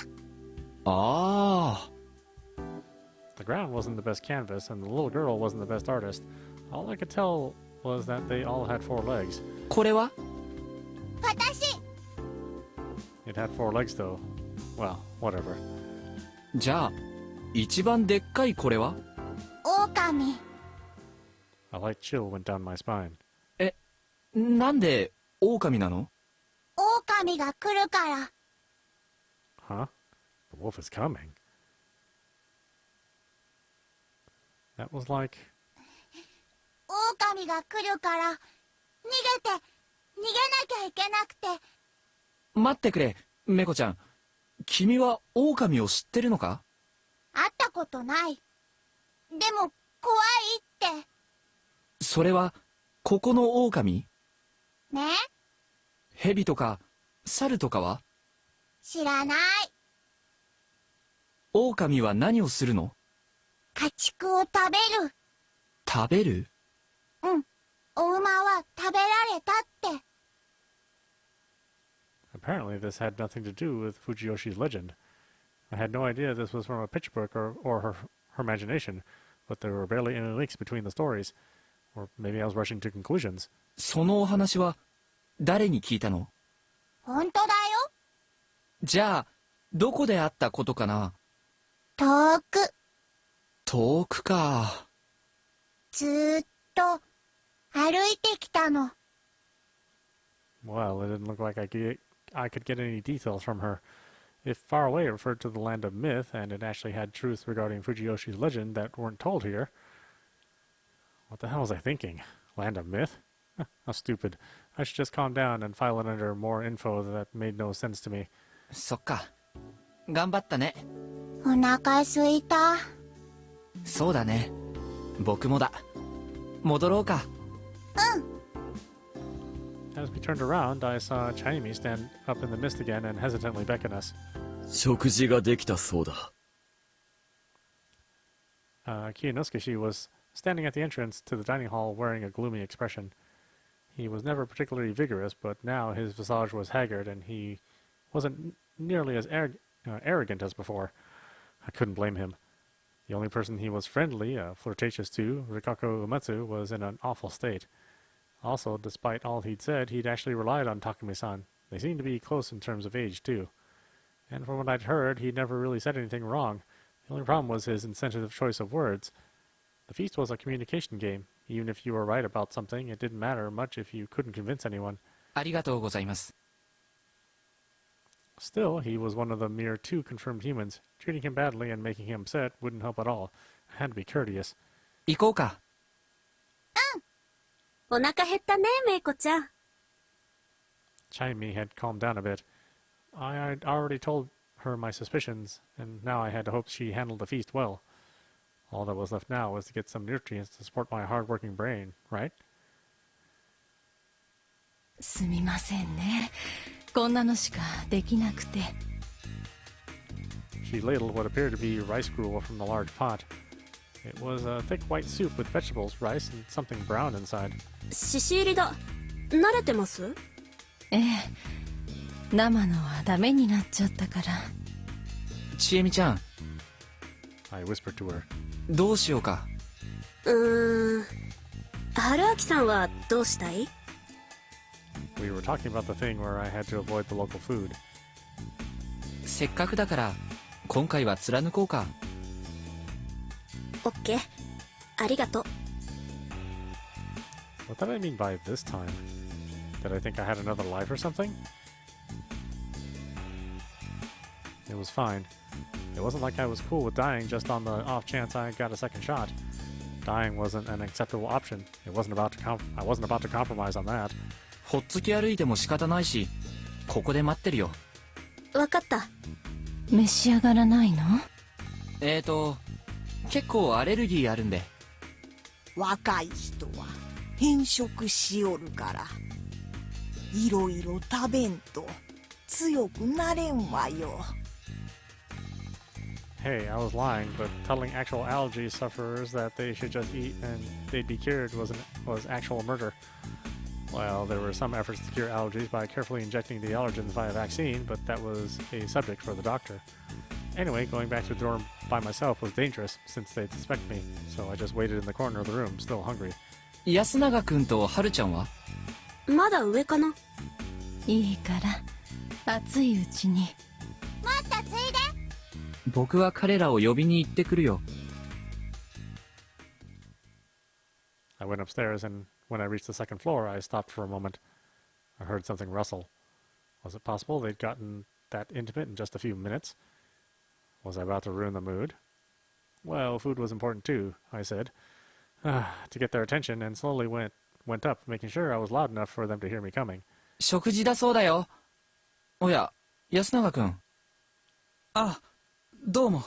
ああ。The ground wasn't the best canvas, and the little girl wasn't the best artist. All I could tell was that they all had 4 legs. これは？私。It had 4 legs, though. Well, whatever. じゃあ、一番でっかいこれは？狼。A light chill went down my spine. なんで狼なの？狼が来るから。Huh? The wolf is coming. That was like... 狼が来るから、逃げなきゃいけなくて。待ってくれ、メコちゃん。君は狼を知ってるのか？会ったことない。でも、怖いって。それは、ここの狼？ね？蛇とか、猿とかは？知らない。狼は何をするの？家畜を食べる。食べる？うん。お馬は食べられたって。Apparently this had nothing to do with Fujiyoshi's legend. I had no idea this was from a picture book or her imagination, but there were barely any links between the stories. Or maybe I was rushing to conclusions. そのお話は、誰に聞いたの？本当だよ。じゃあ、どこであったことかな？遠く。遠くか。ずーっと歩いてきたの。Well, it didn't look like I could get any details from her. If far away referred to the land of myth, and it actually had truths regarding Fujiyoshi's legend that weren't told here. What the hell was I thinking? Land of myth? How stupid. I should just calm down and file it under more info that made no sense to me. そっか。頑張ったね。お腹すいた。そうだね。僕もだ。戻ろうか。As we turned around, I saw Chaimi stand up in the mist again and hesitantly beckon us. 食事ができたそうだ。Kiyanosuke was standing at the entrance to the dining hall wearing a gloomy expression. He was never particularly vigorous, but now his visage was haggard and he wasn't nearly as arrogant as before. I couldn't blame him. The only person he was friendly, flirtatious to, Rikako Umetsu, was in an awful state. Also, despite all he'd said, he'd actually relied on Takami-san. They seemed to be close in terms of age, too. And from what I'd heard, he'd never really said anything wrong. The only problem was his insensitive choice of words. The feast was a communication game. Even if you were right about something, it didn't matter much if you couldn't convince anyone. ありがとうございます。Still, he was one of the mere 2 confirmed humans. Treating him badly and making him upset wouldn't help at all. I had to be courteous. 行こうか。お腹減ったね、メイコちゃん。Chaimi had calmed down a bit. I'd already told her my suspicions, and now I had to hope she handled the feast well. All that was left now was to get some nutrients to support my hard-working brain, right? すみませんね。こんなのしかできなくて。She ladled what appeared to be rice gruel from the large pot. It was a thick white soup with vegetables, rice, and something brown inside. しし入りだ。慣れてます？ええ。生のはダメになっちゃったから。ちえみちゃん。I whispered to her. どうしようか。春秋さんはどうしたい？ We were talking about the thing where I had to avoid the local food. せっかくだから今回は貫こうか。オッケー。ありがとう。What did I mean by this time? Did I think I had another life or something? It was fine. It wasn't like I was cool with dying just on the off chance I got a second shot. Dying wasn't an acceptable option. I wasn't about to compromise on that. ほっつき歩いても仕方ないし、ここで待ってるよ。わかった。召し上がらないの？結構アレルギーあるんで。若い人は変色しおるから、いろいろ食べんと強くなれんわよ。Hey, I was lying, but telling actual allergy sufferers that they should just eat and they'd be cured was actual murder. Well, there were some efforts to cure allergies by carefully injecting the allergens via vaccine, but that was a subject for the doctor. Anyway, going back to the dorm by myself was dangerous, since they'd suspect me, so I just waited in the corner of the room, still hungry. 安永くんと春ちゃんは？まだ上かな？いいから、熱いうちに。もっとついで。僕は彼らを呼びに行ってくるよ。I went upstairs, and when I reached the second floor, I stopped for a moment. I heard something rustle. Was it possible they'd gotten that intimate in just a few minutes? Was I about to ruin the mood? Well, food was important too, I said, to get their attention, and slowly went up, making sure I was loud enough for them to hear me coming. 食事だそうだよ。おや、安永くん。あ、どうも。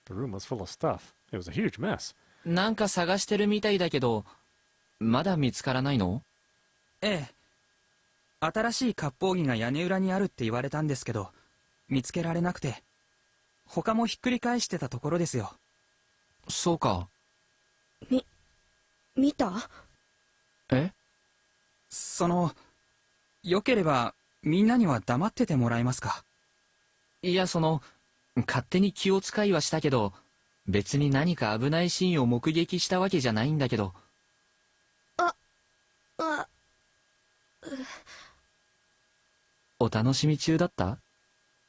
The room was full of stuff. It was a huge mess. なんか探してるみたいだけど、まだ見つからないの？ええ。新しい割烹着が屋根裏にあるって言われたんですけど、見つけられなくて、他もひっくり返してたところですよ。そうか。見た？え？よければみんなには黙っててもらえますか？いや、勝手に気を使いはしたけど、別に何か危ないシーンを目撃したわけじゃないんだけど。お楽しみ中だった？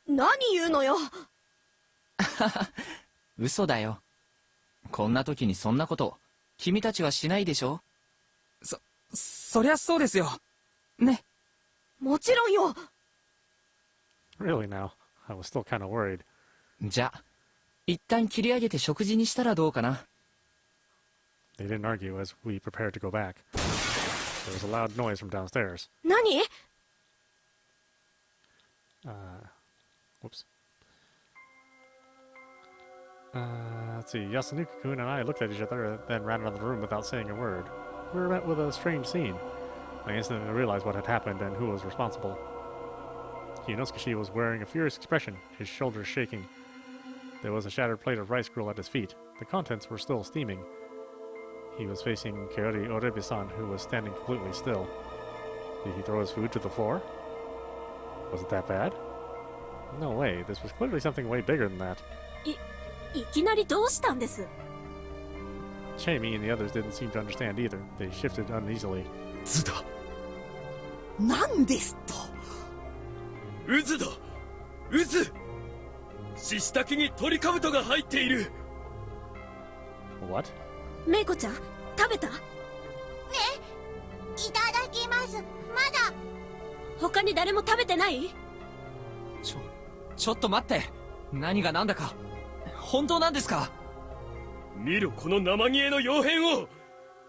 何言うのよ。嘘だよ。こんな時にそんなこと、君たちはしないでしょ？そりゃそうですよ。ね。もちろんよ。Really now? I was still kind of worried. じゃ、一旦切り上げて食事にしたらどうかな。They didn't argue as we prepared to go back. There was a loud noise from downstairs. 何？ Whoops. Let's see. Yasunuki-kun and I looked at each other, then ran out of the room without saying a word. We were met with a strange scene. I instantly realized what had happened and who was responsible. Kiyonosuke was wearing a furious expression, his shoulders shaking. There was a shattered plate of rice gruel at his feet. The contents were still steaming. He was facing Kaori Orebi-san, who was standing completely still. Did he throw his food to the floor? Was it that bad? No way. This was clearly something way bigger than that. いきなりどうしたんです？ Chamie and the others didn't seem to understand either. They shifted uneasily. ズだ。なんですと？渦だ。渦。獅子滝にトリカブトが入っている。What? メイコちゃん、食べた？いただきます。まだ。他に誰も食べてない？ちょっと待って。何が何だか。本当なんですか？見ろこの生煮えの妖片を。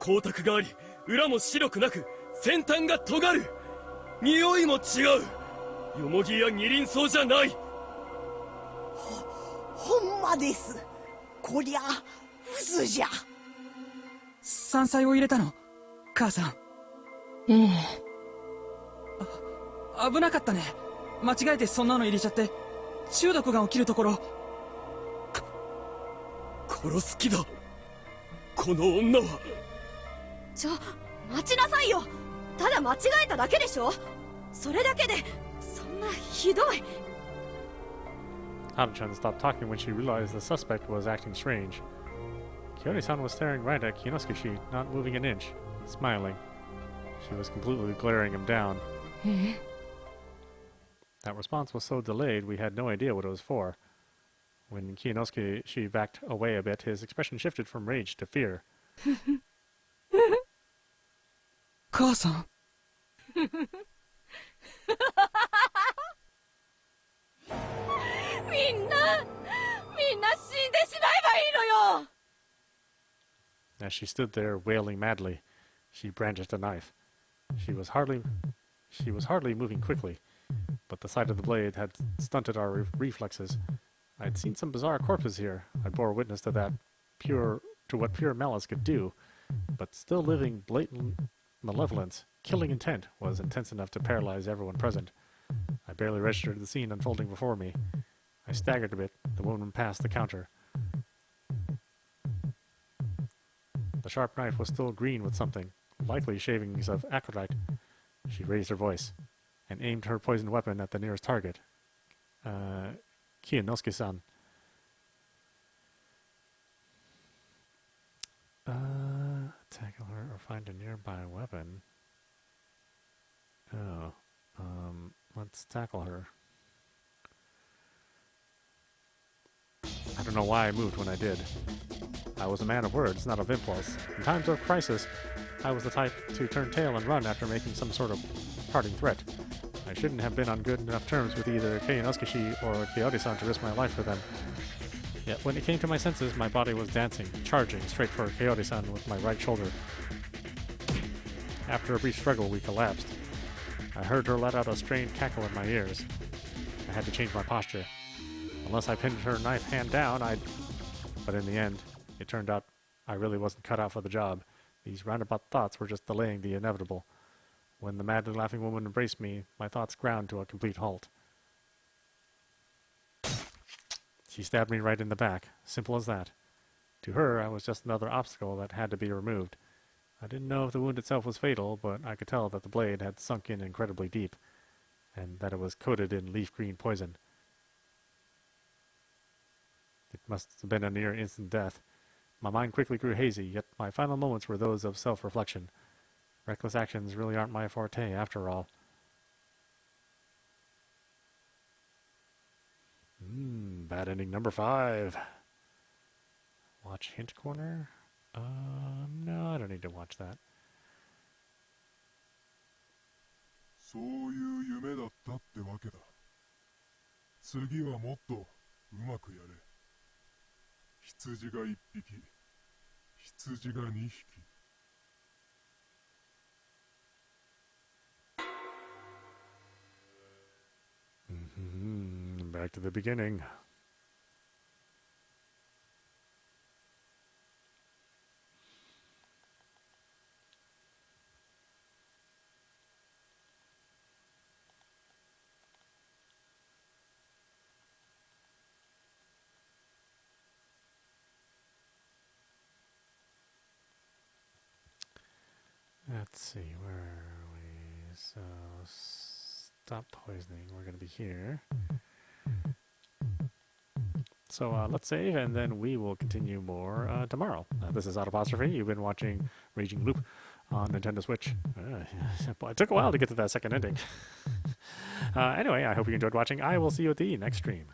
光沢があり、裏も白くなく、先端が尖る。匂いも違う。よもぎや二輪草じゃない。ほんまです。こりゃ渦じゃ。山菜を入れたの、母さん。ええ。危なかったね。間違えてそんなの入れちゃって中毒が起きるところ。殺す気だ。この女は。待ちなさいよ。ただ間違えただけでしょ。それだけでそんなひどい。Haru-chan stopped talking when she realized the suspect was acting strange. Kiori-san was staring right at Kiyonosuke, not moving an inch, and smiling. She was completely glaring him down. That response was so delayed we had no idea what it was for. When Kiyonosuke backed away a bit, his expression shifted from rage to fear. 母さん。みんな死んでしまえばいいのよ。 As she stood there wailing madly, she brandished a knife. She was hardly moving quickly, but the sight of the blade had stunted our reflexes. I had seen some bizarre corpses here. I bore witness to what pure malice could do, but still living blatant malevolence, killing intent, was intense enough to paralyze everyone present. I barely registered the scene unfolding before me. I staggered a bit. The woman passed the counter. The sharp knife was still green with something, likely shavings of acrolite. She raised her voice and aimed her poisoned weapon at the nearest target. Kiyonosuke-san. Tackle her or find a nearby weapon. Oh, let's tackle her. I don't know why I moved when I did. I was a man of words, not of impulse. In times of crisis, I was the type to turn tail and run after making some sort of parting threat. I shouldn't have been on good enough terms with either Kiyonosuke or Kyoto-san to risk my life for them. Yet when it came to my senses, my body was dancing, charging straight for Kyoto-san with my right shoulder. After a brief struggle, we collapsed. I heard her let out a strained cackle in my ears. I had to change my posture. Unless I pinned her knife hand down, But in the end, it turned out I really wasn't cut out for the job. These roundabout thoughts were just delaying the inevitable. When the madly laughing woman embraced me, my thoughts ground to a complete halt. She stabbed me right in the back. Simple as that. To her, I was just another obstacle that had to be removed. I didn't know if the wound itself was fatal, but I could tell that the blade had sunk in incredibly deep, and that it was coated in leaf-green poison. It must have been a near-instant death. My mind quickly grew hazy, yet my final moments were those of self-reflection. Reckless actions really aren't my forte, after all. Bad ending number 5. Watch hint corner? No, I don't need to watch that. そういう夢だったってわけだ。次はもっとうまくやれ。羊が1匹、羊が2匹。Back to the beginning. Let's see, where are we? So, stop poisoning. We're going to be here. So let's save, and then we will continue more tomorrow. This is audap. You've been watching Raging Loop on Nintendo Switch. It took a while to get to that second ending. Anyway, I hope you enjoyed watching. I will see you at the next stream.